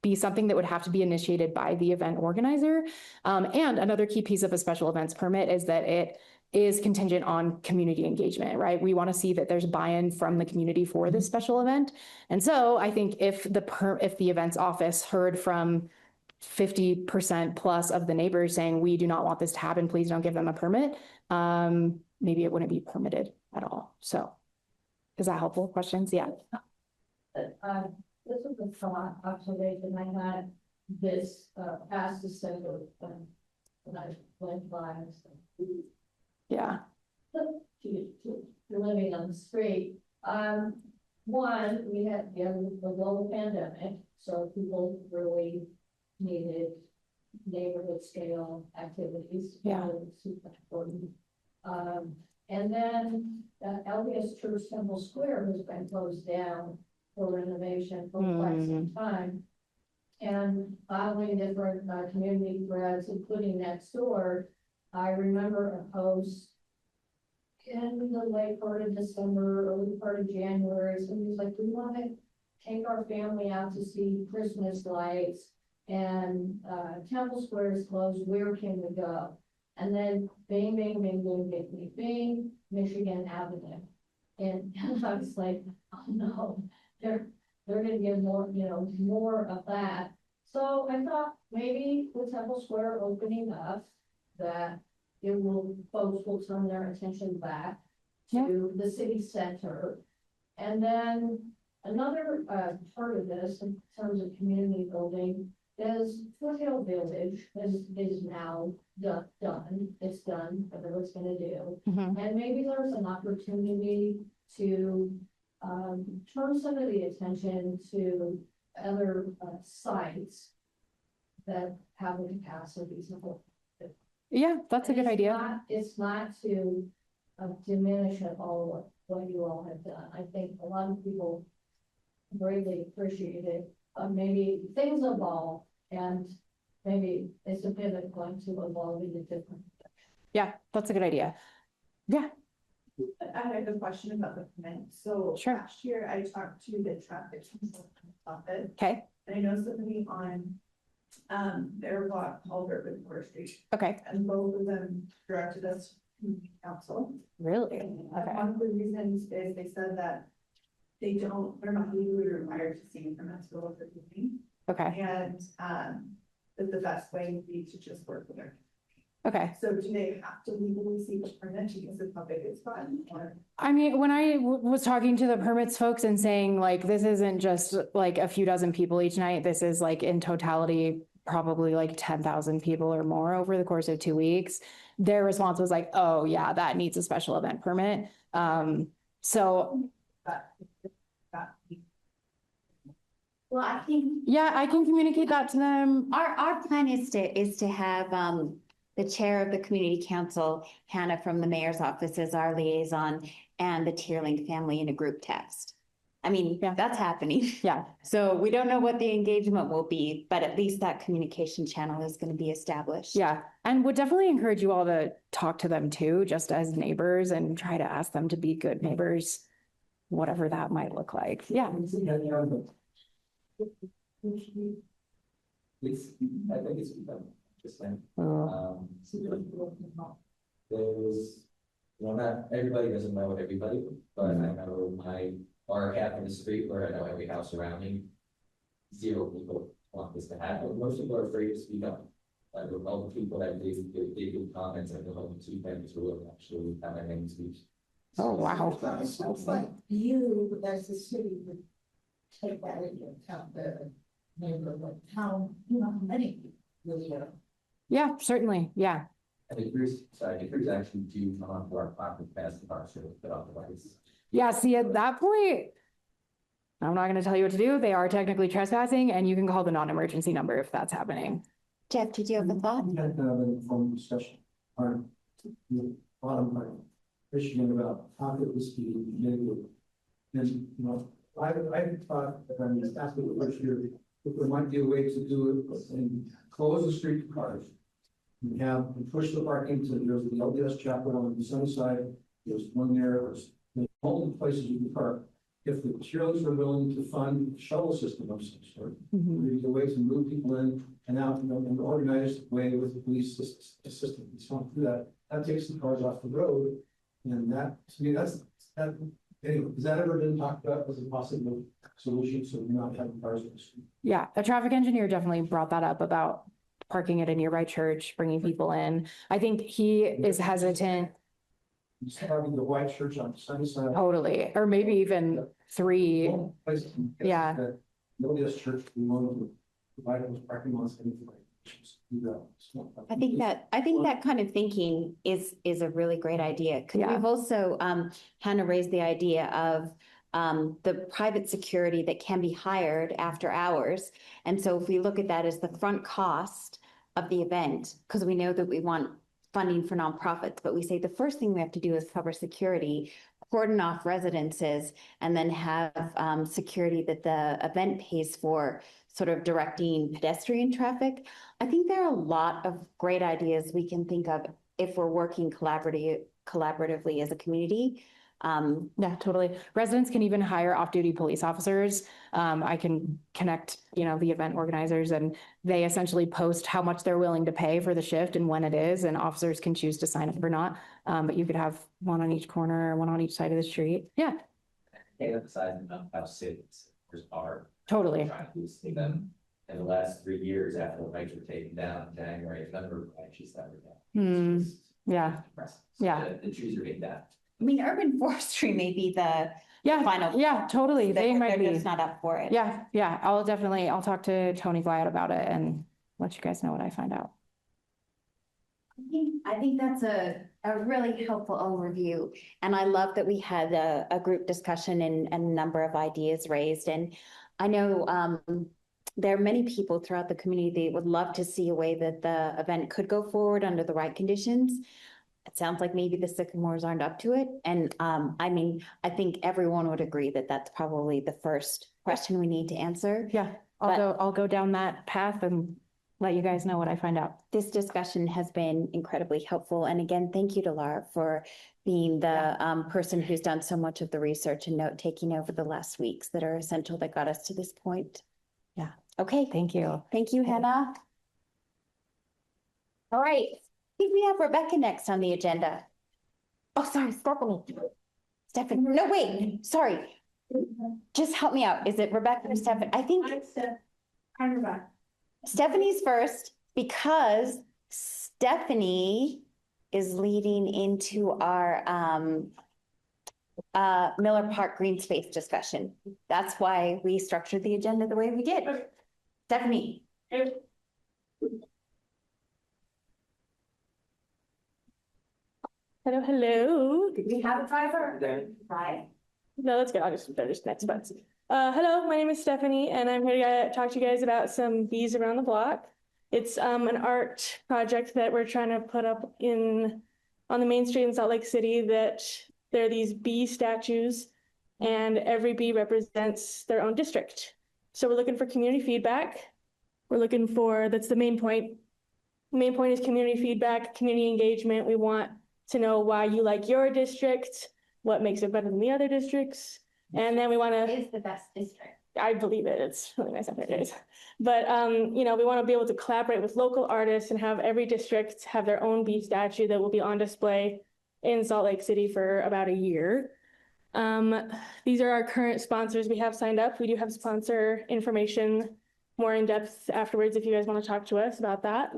be something that would have to be initiated by the event organizer. And another key piece of a special events permit is that it is contingent on community engagement, right? We want to see that there's buy-in from the community for this special event. And so I think if the events office heard from 50% plus of the neighbors saying, we do not want this to happen, please don't give them a permit, maybe it wouldn't be permitted at all. So is that helpful? Questions? Yeah. This was a thought observation I had this past December when I went by. Yeah. You're living on the street. One, we had the global pandemic, so people really needed neighborhood scale activities. Yeah. Super important. And then LDS Church Temple Square has been closed down for renovation for quite some time. And following different community threads, including next door, I remember a post in the late part of December, early part of January. Somebody's like, we want to take our family out to see Christmas lights, and Temple Square is closed. Where can we go? And then bing, bing, bing, bing, bing, bing, bing, Michigan Avenue. And I was like, oh no, they're going to get more, more of that. So I thought maybe with Temple Square opening up, that folks will turn their attention back to the city center. And then another part of this in terms of community building is Foothill Village is now done. It's done, whatever it's going to do. And maybe there's an opportunity to turn some of the attention to other sites that have the capacity to hold. Yeah, that's a good idea. It's not to diminish at all what you all have done. I think a lot of people greatly appreciate it. Maybe things evolve, and maybe it's a pivot going to evolve in a different direction. Yeah, that's a good idea. Yeah. I had a question about the permit. So sure. Last year I talked to the traffic consultant. Okay. And I know somebody on their block called Urban Forestry. Okay. And both of them directed us to community council. Really? And okay. one of the reasons is they said that they're not legally required to see permits for what they're doing. Okay. And that the best way would be to just work with their. Okay. So do they have to legally seek a permit because of how big it's gotten? I mean, when I was talking to the permits folks and saying like, this isn't just like a few dozen people each night, this is like in totality, probably like 10,000 people or more over the course of 2 weeks. Their response was like, oh yeah, that needs a special event permit. So. Well, I think. Yeah, I can communicate that to them. Our plan is to have the chair of the community council, Hanna from the mayor's office, as our liaison, and the Tierling family in a group text. I mean, Yeah. that's happening. Yeah, So we don't know what the engagement will be, but at least that communication channel is going to be established. yeah. And would definitely encourage you all to talk to them too, just as neighbors, and try to ask them to be good neighbors, whatever that might look like. Yeah. It's, I think it's just like, there's, not everybody doesn't know everybody, but I know our half in the street where I know every house around me. 0 people want this to happen. Most people are afraid to speak up. Like with all the people that they give comments, I know the 2 members will actually have their name speech. Oh, wow. Sounds like you, as a city, would take that into account, the neighborhood, how many really are. Yeah, certainly. Yeah. And if there's actually do come onto our property past the car, so put on the lights. Yeah. See, at that point, I'm not going to tell you what to do. They are technically trespassing, and you can call the non-emergency number if that's happening. Jeff, did you have a thought? We had an informed discussion on the bottom part, Michigan, about how it was being mitigated. And, I thought that I'm just asking the first year, if there might be a way to do it and close the street to cars. And push the parking to, there's the LDS chapel on the sunny side, there's one there's multiple places you can park. If the cheerleaders are willing to fund a shuttle system of some sort, there's a way to move people in and out, in an organized way with the police assistance. So do that. That takes the cars off the road. And that, to me, that, anyway, has that ever been talked about as a possible solution? So we're not having cars on the street? Yeah. A traffic engineer definitely brought that up about parking at a nearby church, bringing people in. I think he is hesitant. Having the white church on the sunny side. Totally. Or maybe even 3. Yeah. The LDS church, we want to provide those parking lots. I think that kind of thinking is a really great idea. Because Yeah. we've also, Hannah raised the idea of the private security that can be hired after hours. And so if we look at that as the front cost of the event, because we know that we want funding for nonprofits, but we say the first thing we have to do is cover security, cordon off residences, and then have security that the event pays for, sort of directing pedestrian traffic. I think there are a lot of great ideas we can think of if we're working collaboratively as a community. Yeah, totally. Residents can even hire off-duty police officers. I can connect, the event organizers, and they essentially post how much they're willing to pay for the shift and when it is, and officers can choose to sign up or not. But you could have one on each corner, one on each side of the street. Yeah. They emphasize how cities are. Totally. Trying to see them in the last 3 years after the lights were taken down in January, number of lights that were down. Yeah. Yeah. The trees are getting down. I mean, urban forestry may be the final. Yeah, totally. They might be. They're just not up for it. Yeah. I'll talk to Tony Glad about it and let you guys know what I find out. I think that's a really helpful overview. And I love that we had a group discussion and a number of ideas raised. And I know there are many people throughout the community that would love to see a way that the event could go forward under the right conditions. It sounds like maybe the Sycamores aren't up to it. And I think everyone would agree that that's probably the first question we need to answer. Yeah, I'll go down that path and let you guys know what I find out. This discussion has been incredibly helpful. And again, thank you to Lara for being the person who's done so much of the research and note taking over the last weeks that are essential that got us to this point. Yeah. Okay. Thank you. Thank you, Hannah. All right. I think we have Rebecca next on the agenda. Oh, sorry, Stephanie. No, wait, sorry. Just help me out. Is it Rebecca or Stephanie? I think I'm Rebecca. Stephanie's first because Stephanie is leading into our Miller Park Green Space discussion. That's why we structured the agenda the way we did. Stephanie. Hello. Did we have a driver? Right. No, that's good. I'll just next spots. Hello, my name is Stephanie, and I'm here to talk to you guys about some bees around the block. It's an art project that we're trying to put up on the main street in Salt Lake City. That there are these bee statues and every bee represents their own district. So we're looking for community feedback. We're looking for, that's the main point. Main point is community feedback, community engagement. We want to know why you like your district, what makes it better than the other districts. And then we want to. Is the best district. I believe it. It's really nice out there, guys. But, you know, we want to be able to collaborate with local artists and have every district have their own bee statue that will be on display in Salt Lake City for about a year. These are our current sponsors we have signed up. We do have sponsor information more in depth afterwards if you guys want to talk to us about that.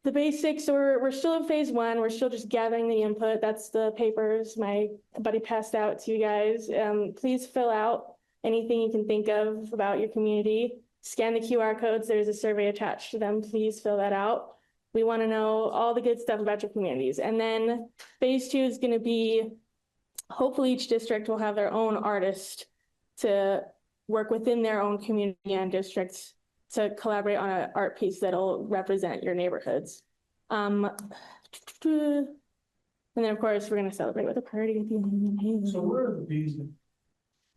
The basics, so we're still in phase one. We're still just gathering the input. That's the papers my buddy passed out to you guys. Please fill out anything you can think of about your community. Scan the QR codes. There's a survey attached to them. Please fill that out. We want to know all the good stuff about your communities. And then phase two is going to be, hopefully each district will have their own artist to work within their own community and districts to collaborate on an art piece that'll represent your neighborhoods. And then of course, we're gonna celebrate with a party at the end. So where are the bees?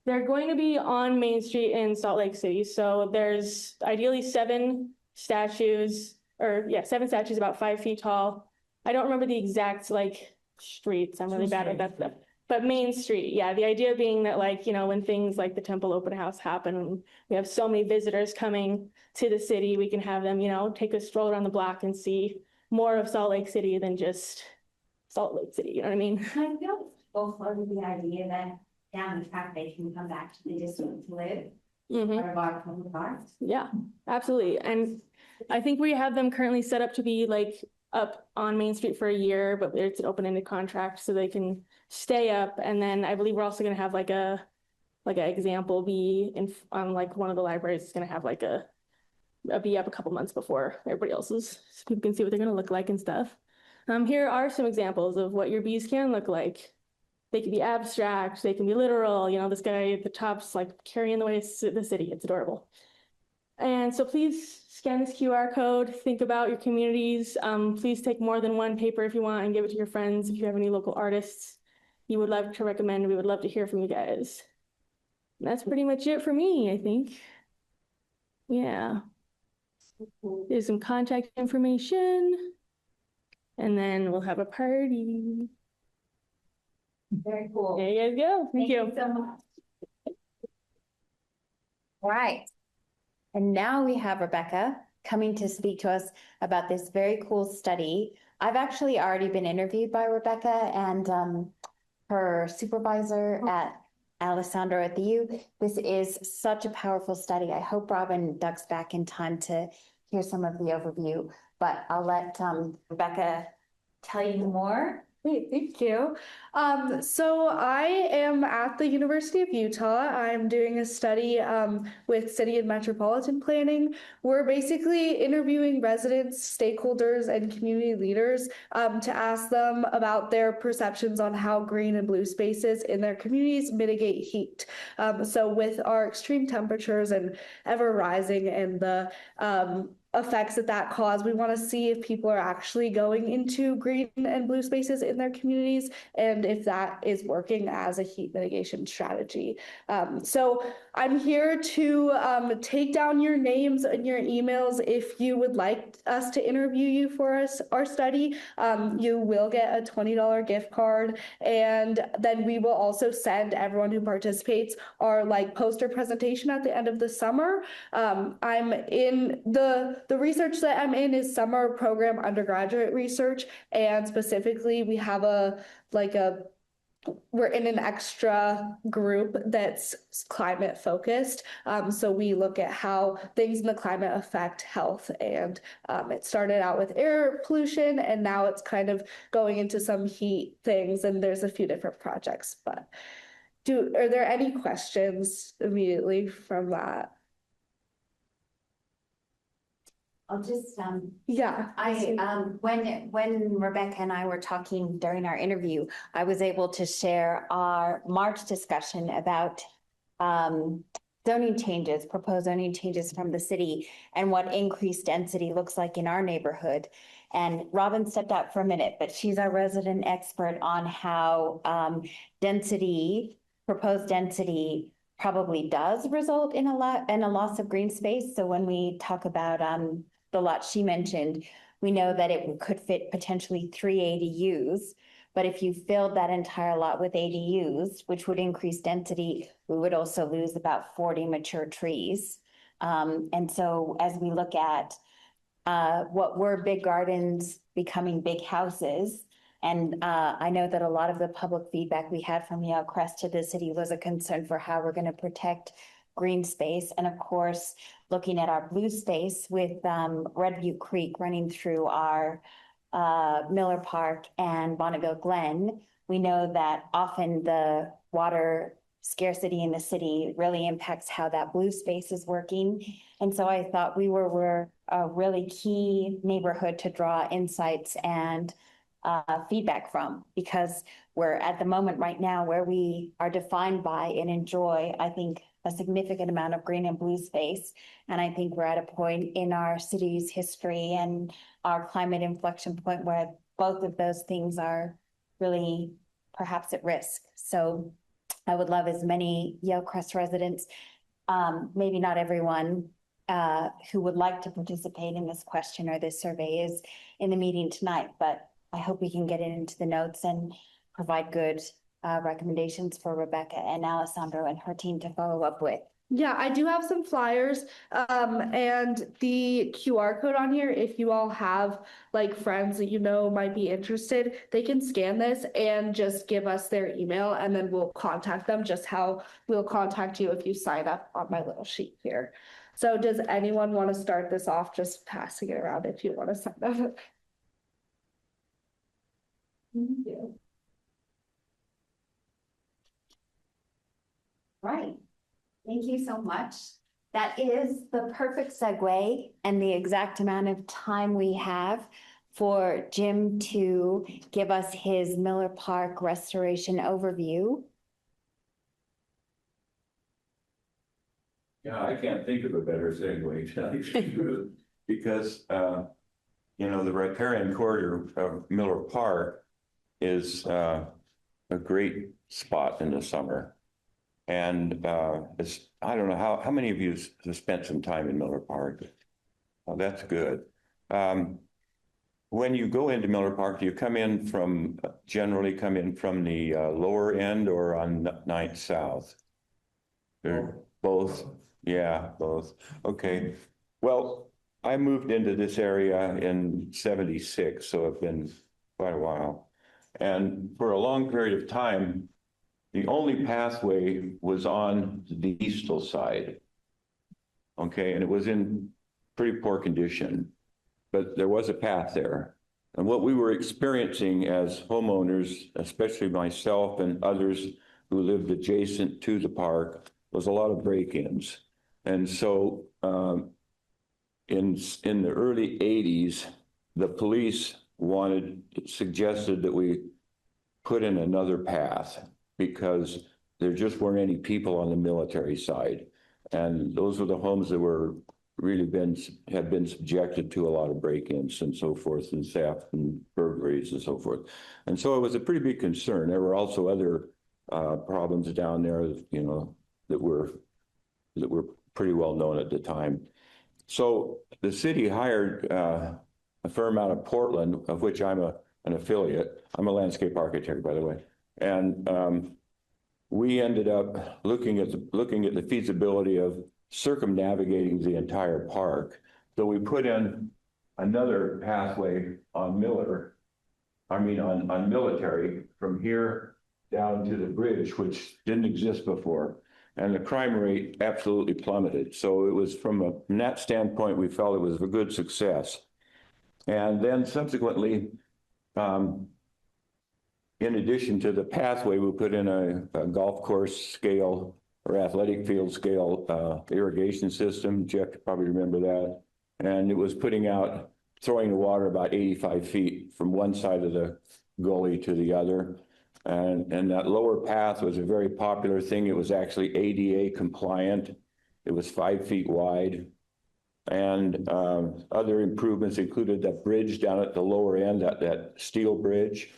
They're going to be on Main Street in Salt Lake City. So there's ideally 7 statues, or yeah, 7 statues about 5 feet tall. I don't remember the exact like streets. I'm really bad at that stuff. But Main Street, yeah, the idea being that, like, you know, when things like the Temple Open House happen, and we have so many visitors coming to the city, we can have them, you know, take a stroll around the block and see more of Salt Lake City than just Salt Lake City, you know what I mean? I feel both love the idea that down the track they can come back to the district to live. Part of our public arts. Yeah, absolutely. And I think we have them currently set up to be like up on Main Street for a year, but it's an open-ended contract so they can stay up. And then I believe we're also gonna have like an example bee on like one of the libraries is gonna have like a bee up a couple months before everybody else's, so people can see what they're gonna look like and stuff. Here are some examples of what your bees can look like. They can be abstract, they can be literal. You know, this guy at the top's like carrying the way the city. It's adorable. And so please scan this QR code, think about your communities. Please take more than one paper if you want and give it to your friends. If you have any local artists you would love to recommend, we would love to hear from you guys. And that's pretty much it for me, I think. Yeah. There's some contact information. And then we'll have a party. Very cool. There you guys go. Thank you. So much. All right. And now we have Rebecca coming to speak to us about this very cool study. I've actually already been interviewed by Rebecca and her supervisor at Alessandro at the U. This is such a powerful study. I hope Robin ducks back in time to hear some of the overview, but I'll let Rebecca tell you more. Great, thank you. So I am at the University of Utah. I'm doing a study with city and metropolitan planning. We're basically interviewing residents, stakeholders, and community leaders to ask them about their perceptions on how green and blue spaces in their communities mitigate heat. So with our extreme temperatures and ever rising and the effects that cause, we want to see if people are actually going into green and blue spaces in their communities and if that is working as a heat mitigation strategy. So I'm here to take down your names and your emails if you would like us to interview you for our study. You will get a $20 gift card, and then we will also send everyone who participates our poster presentation at the end of the summer. I'm in the research that I'm in is summer program undergraduate research, and specifically we have we're in an extra group that's climate focused. So we look at how things in the climate affect health, and it started out with air pollution and now it's kind of going into some heat things, and there's a few different projects. But are there any questions immediately from that? I'll just, Yeah. when Rebecca and I were talking during our interview, I was able to share our March discussion about zoning changes, proposed zoning changes from the city and what increased density looks like in our neighborhood. And Robin stepped out for a minute, but she's our resident expert on how proposed density probably does result in a loss of green space. So when we talk about the lot she mentioned, we know that it could fit potentially 3 ADUs. But if you filled that entire lot with ADUs, which would increase density, we would also lose about 40 mature trees. And so as we look at what were big gardens becoming big houses, and I know that a lot of the public feedback we had from Yalecrest to the city was a concern for how we're going to protect green space. And of course, looking at our blue space with Red Butte Creek running through our Miller Park and Bonneville Glen, we know that often the water scarcity in the city really impacts how that blue space is working. And so I thought we were a really key neighborhood to draw insights and feedback from, because we're at the moment right now where we are defined by and enjoy, I think, a significant amount of green and blue space. And I think we're at a point in our city's history and our climate inflection point where both of those things are really perhaps at risk. So I would love as many Yalecrest residents, maybe not everyone who would like to participate in this question or this survey is in the meeting tonight, but I hope we can get it into the notes and provide good recommendations for Rebecca and Alessandro and her team to follow up with. Yeah, I do have some flyers and the QR code on here. If you all have like friends that you know might be interested, they can scan this and just give us their email, and then we'll contact them, just how we'll contact you if you sign up on my little sheet here. So does anyone want to start this off? Just passing it around if you want to sign up. Thank you. Right. Thank you so much. That is the perfect segue and the exact amount of time we have for Jim to give us his Miller Park restoration overview. Yeah, I can't think of a better segue, to tell you the truth, because, you know, the riparian corridor of Miller Park is a great spot in the summer. And it's, I don't know how many of you have spent some time in Miller Park. Well, that's good. When you go into Miller Park, do you generally come in from the lower end or on 9th South? Both? Yeah, both. Okay. Well, I moved into this area in '76, so it's been quite a while. And for a long period of time, the only pathway was on the eastal side. Okay, and it was in pretty poor condition, but there was a path there. And what we were experiencing as homeowners, especially myself and others who lived adjacent to the park, was a lot of break-ins. And so in the early 80s, the police suggested that we put in another path, because there just weren't any people on the military side. And those were the homes that were really had been subjected to a lot of break-ins and so forth, and theft and burglaries and so forth. And so it was a pretty big concern. There were also other problems down there, you know, that were pretty well known at the time. So the city hired a firm out of Portland, of which I'm an affiliate. I'm a landscape architect, by the way. And we ended up looking at the feasibility of circumnavigating the entire park. So we put in another pathway on on Military, from here down to the bridge, which didn't exist before. And the crime rate absolutely plummeted. So it was from that standpoint, we felt it was a good success. And then subsequently, in addition to the pathway, we put in a golf course scale or athletic field scale irrigation system. Jeff could probably remember that. And it was throwing the water about 85 feet from one side of the gully to the other. And that lower path was a very popular thing. It was actually ADA compliant. It was 5 feet wide. And other improvements included that bridge down at the lower end, that steel bridge.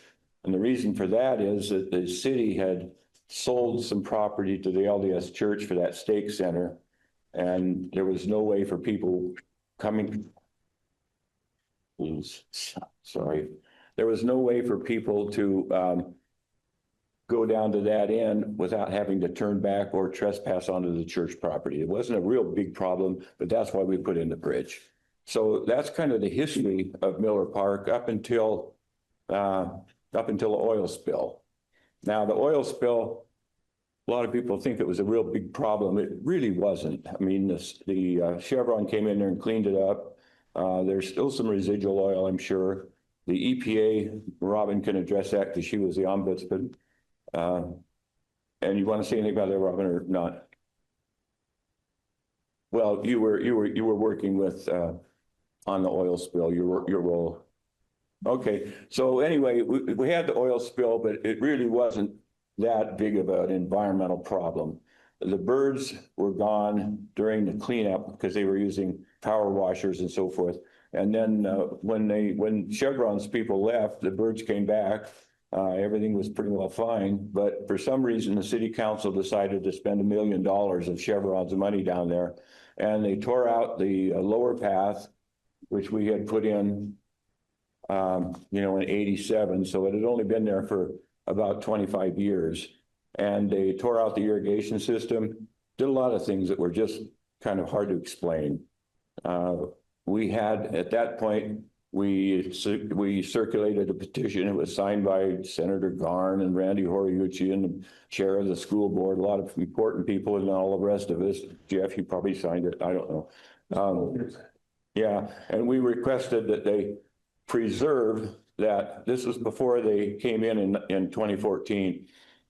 And the reason for that is that the city had sold some property to the LDS Church for that stake center. And there was no way for people coming. Sorry. There was no way for people to go down to that end without having to turn back or trespass onto the church property. It wasn't a real big problem, but that's why we put in the bridge. So that's kind of the history of Miller Park up until the oil spill. Now, the oil spill, a lot of people think it was a real big problem. It really wasn't. I mean, the Chevron came in there and cleaned it up. There's still some residual oil, I'm sure. The EPA, Robin can address that because she was the ombudsman. And you want to say anything about that, Robin, or not? Well, you were working with on the oil spill, your role. Okay, so anyway, we had the oil spill, but it really wasn't that big of an environmental problem. The birds were gone during the cleanup because they were using power washers and so forth. And then when Chevron's people left, the birds came back. Everything was pretty well fine, but for some reason, the city council decided to spend $1 million of Chevron's money down there. And they tore out the lower path, which we had put in, in 87. So it had only been there for about 25 years. And they tore out the irrigation system, did a lot of things that were just kind of hard to explain. We had, at that point, we circulated a petition. It was signed by Senator Garn and Randy Horiuchi and the chair of the school board, a lot of important people and all the rest of us. Jeff, you probably signed it. I don't know. Yeah, and we requested that they preserve that. This was before they came in 2014.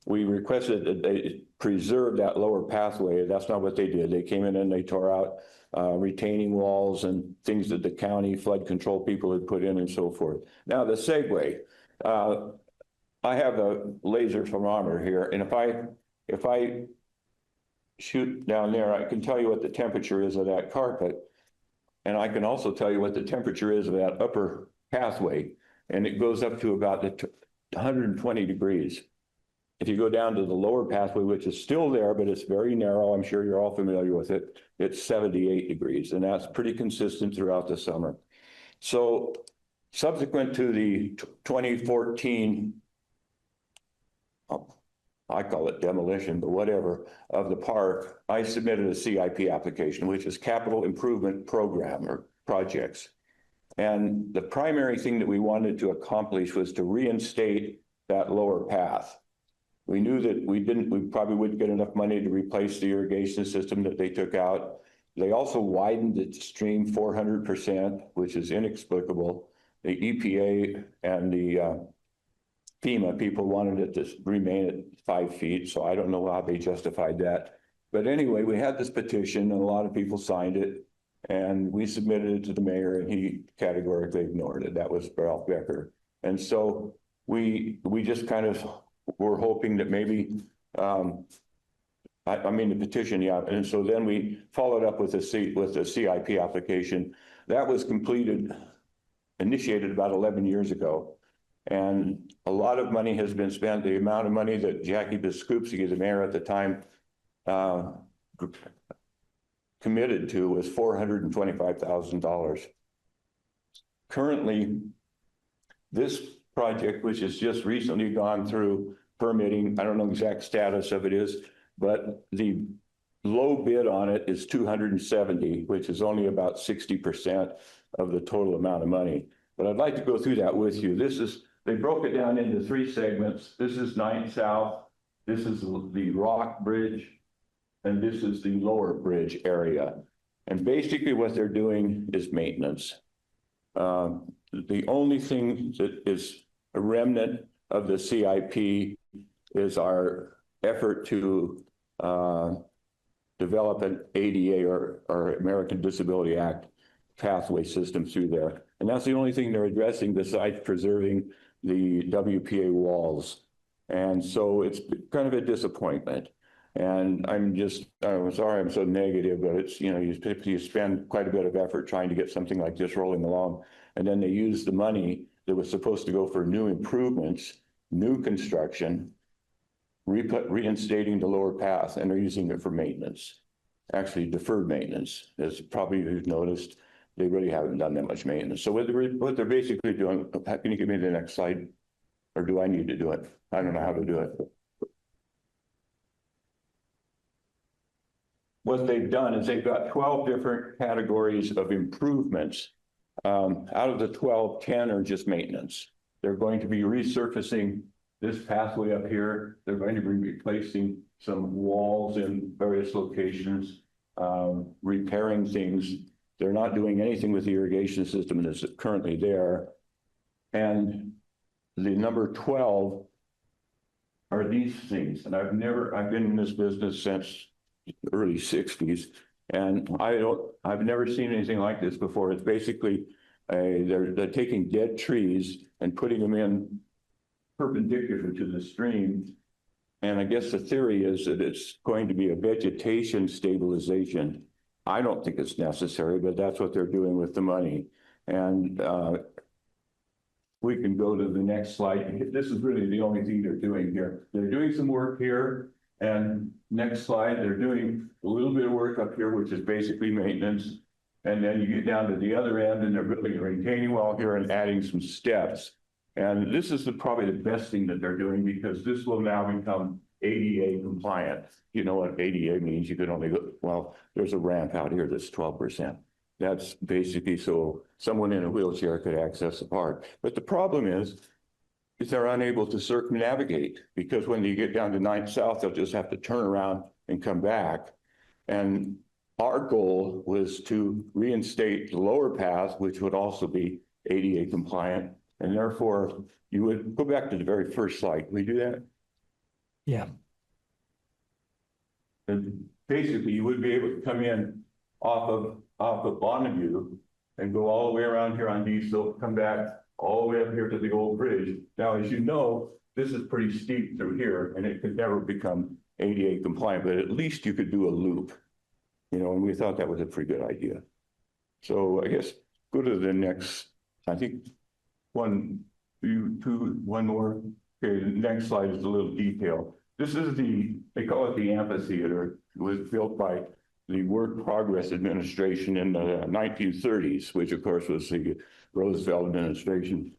We requested that they preserve that lower pathway. That's not what they did. They came in and they tore out retaining walls and things that the county flood control people had put in and so forth. Now the segue, I have a laser thermometer here, and if I shoot down there, I can tell you what the temperature is of that carpet, and I can also tell you what the temperature is of that upper pathway, and it goes up to about 120 degrees. If you go down to the lower pathway, which is still there, but it's very narrow, I'm sure you're all familiar with it, it's 78 degrees, and that's pretty consistent throughout the summer. So subsequent to the 2014, I call it demolition, but whatever, of the park, I submitted a CIP application, which is Capital Improvement Program or projects. And the primary thing that we wanted to accomplish was to reinstate that lower path. We knew that we probably wouldn't get enough money to replace the irrigation system that they took out. They also widened the stream 400%, which is inexplicable. The EPA and the FEMA people wanted it to remain at 5 feet, so I don't know how they justified that. But anyway, we had this petition and a lot of people signed it, and we submitted it to the mayor and he categorically ignored it. That was Ralph Becker. And so we just kind of were hoping that maybe, I mean the petition, yeah. And so then we followed up with a CIP application. That was initiated about 11 years ago. And a lot of money has been spent. The amount of money that Jackie Biskupski, the mayor at the time, committed to was $425,000. Currently, this project, which has just recently gone through permitting, I don't know the exact status of it is, but the low bid on it is 270, which is only about 60% of the total amount of money. But I'd like to go through that with you. They broke it down into 3 segments. This is 9th South, this is the Rock Bridge, and this is the Lower Bridge area. And basically what they're doing is maintenance. The only thing that is a remnant of the CIP is our effort to develop an ADA or American Disability Act pathway system through there. And that's the only thing they're addressing besides preserving the WPA walls. And so it's kind of a disappointment. And I'm sorry I'm so negative, but it's, you know, you spend quite a bit of effort trying to get something like this rolling along. And then they use the money that was supposed to go for new improvements, new construction, reinstating the lower path, and they're using it for maintenance. Actually deferred maintenance, as probably you've noticed, they really haven't done that much maintenance. So what they're basically doing, can you give me the next slide? Or do I need to do it? I don't know how to do it. What they've done is they've got 12 different categories of improvements. Out of the 12, 10 are just maintenance. They're going to be resurfacing this pathway up here. They're going to be replacing some walls in various locations, repairing things. They're not doing anything with the irrigation system that's currently there. And the number 12 are these things. And I've been in this business since the early 60s, and I've never seen anything like this before. It's basically they're taking dead trees and putting them in perpendicular to the stream. And I guess the theory is that it's going to be a vegetation stabilization. I don't think it's necessary, but that's what they're doing with the money. And we can go to the next slide. This is really the only thing they're doing here. They're doing some work here. And next slide, they're doing a little bit of work up here, which is basically maintenance. And then you get down to the other end and they're building a retaining wall here and adding some steps. And this is probably the best thing that they're doing, because this will now become ADA compliant. You know what ADA means? You could only go, well, there's a ramp out here that's 12%. That's basically so someone in a wheelchair could access the park. But the problem is they're unable to circumnavigate, because when you get down to 9th South, they'll just have to turn around and come back. And our goal was to reinstate the lower path, which would also be ADA compliant. And therefore, you would go back to the very first slide. Can we do that? Yeah. And basically, you would be able to come in off of Bonneview and go all the way around here on Diesel, come back all the way up here to the old bridge. Now, as you know, this is pretty steep through here, and it could never become ADA compliant, but at least you could do a loop, you know, and we thought that was a pretty good idea. So I guess go to the next, I think one more. Okay, the next slide is a little detail. This is they call it the amphitheater. It was built by the Work Progress Administration in the 1930s, which of course was the Roosevelt administration.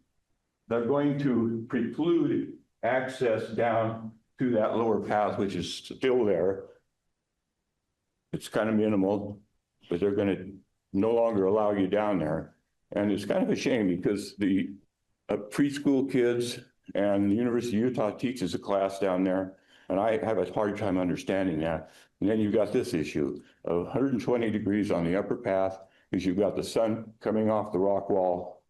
They're going to preclude access down to that lower path, which is still there. It's kind of minimal, but they're going to no longer allow you down there. And it's kind of a shame, because the preschool kids and the University of Utah teaches a class down there, and I have a hard time understanding that. And then you've got this issue of 120 degrees on the upper path, because you've got the sun coming off the rock wall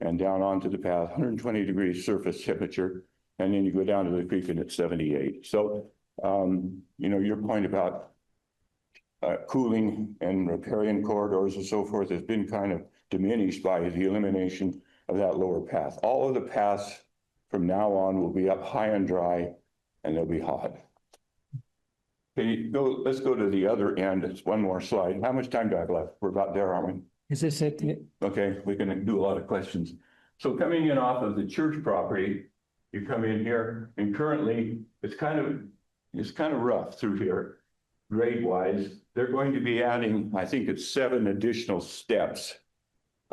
and down onto the path, 120 degrees surface temperature, and then you go down to the creek and it's 78. So, you know, your point about cooling and riparian corridors and so forth has been kind of diminished by the elimination of that lower path. All of the paths from now on will be up high and dry, and they'll be hot. Can you go, let's go to the other end. It's one more slide. How much time do I have left? We're about there, aren't we? Is this it? Okay, we can do a lot of questions. So coming in off of the church property, you come in here, and currently it's kind of rough through here, grade wise. They're going to be adding, I think it's 7 additional steps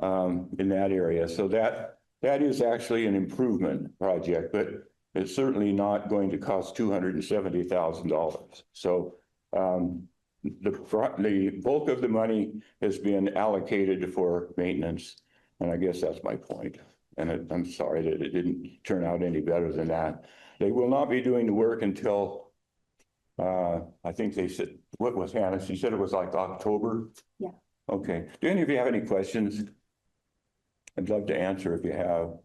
in that area. So that is actually an improvement project, but it's certainly not going to cost $270,000. So the bulk of the money has been allocated for maintenance, and I guess that's my point. And I'm sorry that it didn't turn out any better than that. They will not be doing the work until I think they said, what was Hannah? She said it was like October? Yeah. Okay. Do any of you have any questions? I'd love to answer if you have.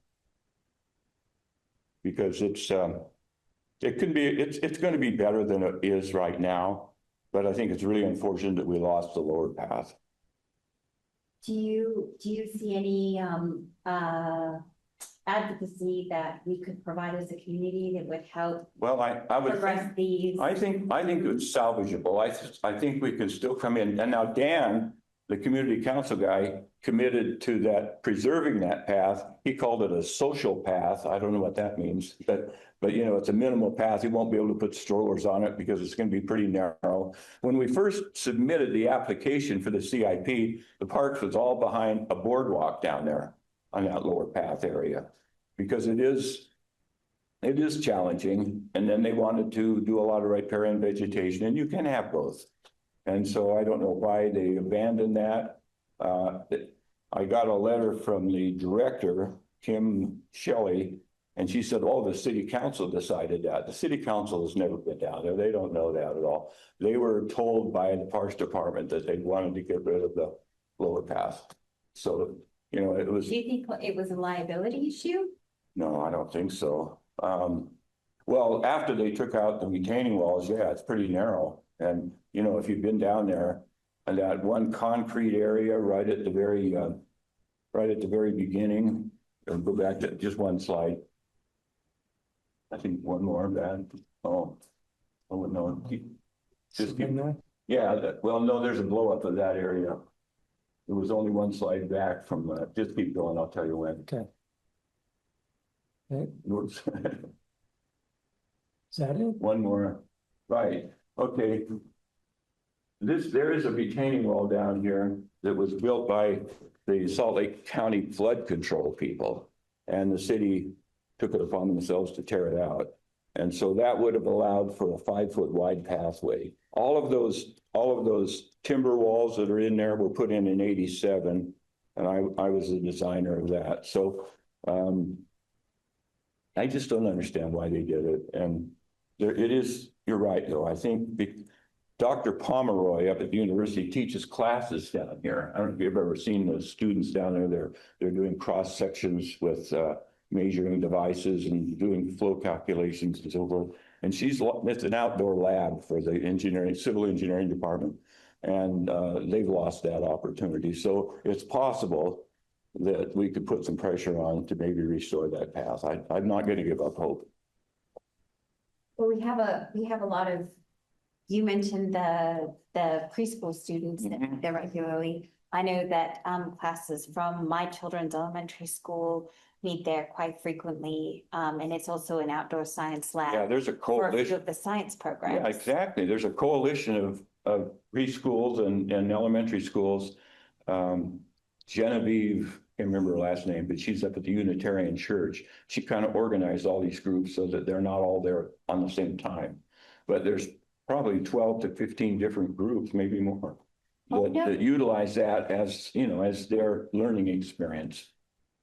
Because it's going to be better than it is right now, but I think it's really unfortunate that we lost the lower path. Do you see any advocacy that we could provide as a community that would help Well, I would progress think, these? I think it's salvageable. I think we can still come in. And now Dan, the community council guy, committed to that, preserving that path. He called it a social path. I don't know what that means, but you know, it's a minimal path. He won't be able to put strollers on it because it's going to be pretty narrow. When we first submitted the application for the CIP, the parks was all behind a boardwalk down there on that lower path area, because it is challenging. And then they wanted to do a lot of riparian vegetation, and you can have both. And so I don't know why they abandoned that. I got a letter from the director, Kim Shelley, and she said, oh, the city council decided that. The city council has never been down there. They don't know that at all. They were told by the Parks Department that they wanted to get rid of the lower path. So, you know, it was. Do you think it was a liability issue? No, I don't think so. Well, after they took out the retaining walls, yeah, it's pretty narrow. And, you know, if you've been down there and that one concrete area right at the very beginning, or go back to just one slide. I think one more of that. Oh no. Just keep, yeah, well, no, there's a blow up of that area. There was only one slide back from just keep going, I'll tell you when. Okay. Okay. Is that it? One more. Right. Okay. There is a retaining wall down here that was built by the Salt Lake County flood control people, and the city took it upon themselves to tear it out. And so that would have allowed for a 5-foot wide pathway. All of those timber walls that are in there were put in 87, and I was the designer of that. So I just don't understand why they did it. And you're right though. I think Dr. Pomeroy up at the university teaches classes down here. I don't know if you've ever seen those students down there. They're doing cross sections with measuring devices and doing flow calculations and so forth. And it's an outdoor lab for the civil engineering department. And they've lost that opportunity. So it's possible that we could put some pressure on to maybe restore that path. I'm not going to give up hope. Well, we have a lot of, you mentioned the preschool students that are there regularly. I know that classes from my children's elementary school meet there quite frequently. And it's also an outdoor science lab. Yeah, there's a coalition. For a few of the science programs. Yeah, exactly. There's a coalition of preschools and elementary schools. Genevieve, I can't remember her last name, but she's up at the Unitarian Church. She kind of organized all these groups so that they're not all there on the same time. But there's probably 12 to 15 different groups, maybe more, that utilize that as, you know, as their learning experience.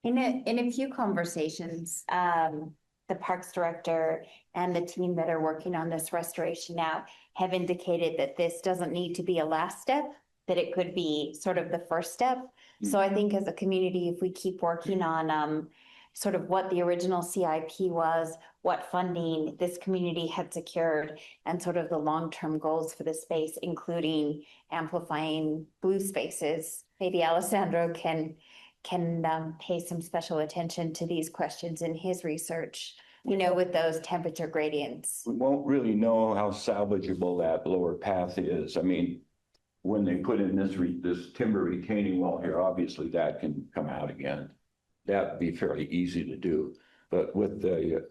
In a few conversations, the Parks Director and the team that are working on this restoration now have indicated that this doesn't need to be a last step, that it could be sort of the first step. So I think as a community, if we keep working on sort of what the original CIP was, what funding this community had secured, and sort of the long-term goals for the space, including amplifying blue spaces, maybe Alessandro can pay some special attention to these questions in his research, you know, with those temperature gradients. We won't really know how salvageable that lower path is. I mean, when they put in this timber retaining wall here, obviously that can come out again. That'd be fairly easy to do. But with the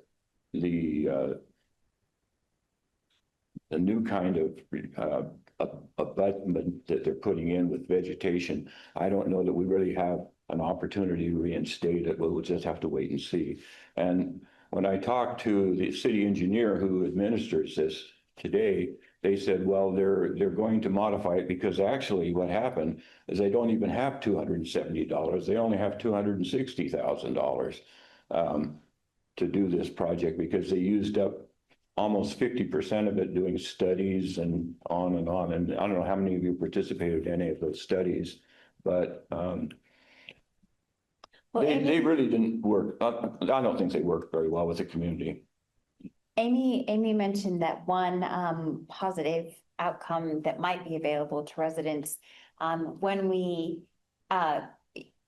new kind of abutment that they're putting in with vegetation, I don't know that we really have an opportunity to reinstate it. We'll just have to wait and see. And when I talked to the city engineer who administers this today, they said, well, they're going to modify it because actually what happened is they don't even have $270. They only have $260,000 to do this project because they used up almost 50% of it doing studies and on. And I don't know how many of you participated in any of those studies, but they really didn't work. I don't think they worked very well with the community. Amy mentioned that one positive outcome that might be available to residents when we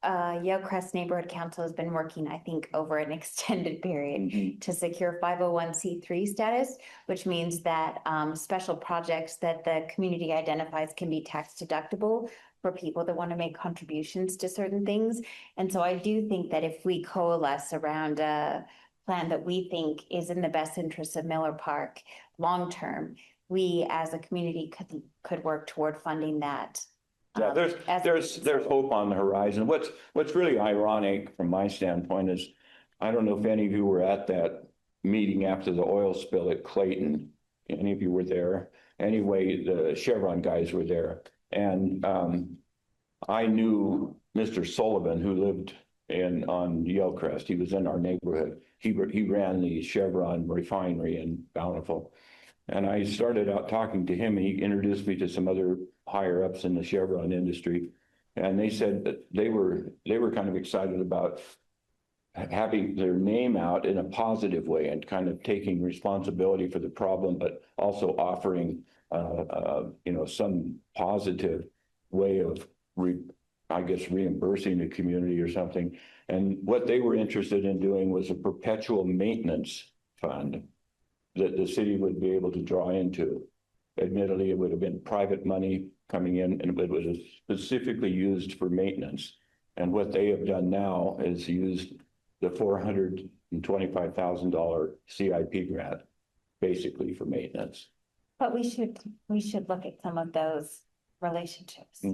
Yalecrest Neighborhood Council has been working, I think, over an extended period to secure 501c3 status, which means that special projects that the community identifies can be tax deductible for people that want to make contributions to certain things. And so I do think that if we coalesce around a plan that we think is in the best interest of Miller Park long-term, we as a community could work toward funding that. Yeah, there's hope on the horizon. What's really ironic from my standpoint is, I don't know if any of you were at that meeting after the oil spill at Clayton. Any of you were there? Anyway, the Chevron guys were there. And I knew Mr. Sullivan, who lived on Yalecrest. He was in our neighborhood. He ran the Chevron refinery in Bountiful. And I started out talking to him, and he introduced me to some other higher ups in the Chevron industry. And they said that they were kind of excited about having their name out in a positive way and kind of taking responsibility for the problem, but also offering, some positive way of, reimbursing the community or something. And what they were interested in doing was a perpetual maintenance fund that the city would be able to draw into. Admittedly, it would have been private money coming in, and it was specifically used for maintenance. And what they have done now is used the $425,000 CIP grant basically for maintenance. But we should look at some of those relationships.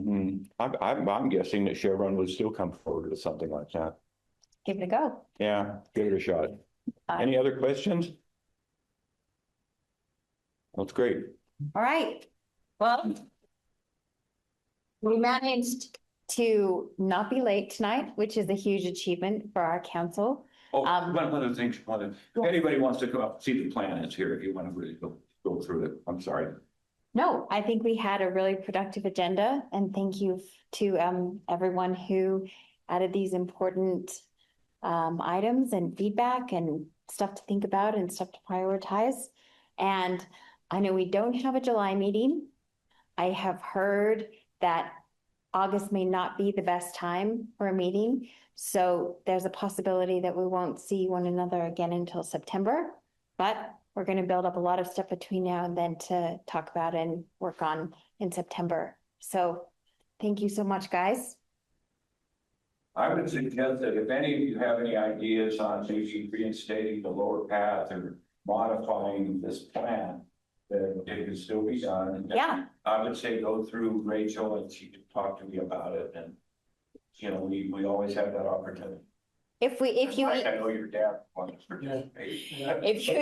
I'm guessing that Chevron would still come forward with something like that. Give it a go. Yeah, give it a shot. Any other questions? That's great. All right. Well, we managed to not be late tonight, which is a huge achievement for our council. Oh, one of the things, if anybody wants to come up, see the plan, it's here if you want to really go through it. I'm sorry. No, I think we had a really productive agenda, and thank you to everyone who added these important items and feedback and stuff to think about and stuff to prioritize. And I know we don't have a July meeting. I have heard that August may not be the best time for a meeting. So there's a possibility that we won't see one another again until September, but we're going to build up a lot of stuff between now and then to talk about and work on in September. So thank you so much, guys. I would suggest that if any of you have any ideas on maybe reinstating the lower path or modifying this plan, that it can still be done. Yeah. I would say go through Rachel and she can talk to me about it. And, we always have that opportunity. I know your dad wants to participate. If you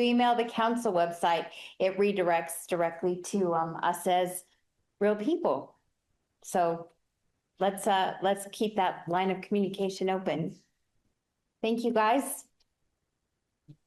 email the council website, it redirects directly to us as real people. So let's keep that line of communication open. Thank you, guys.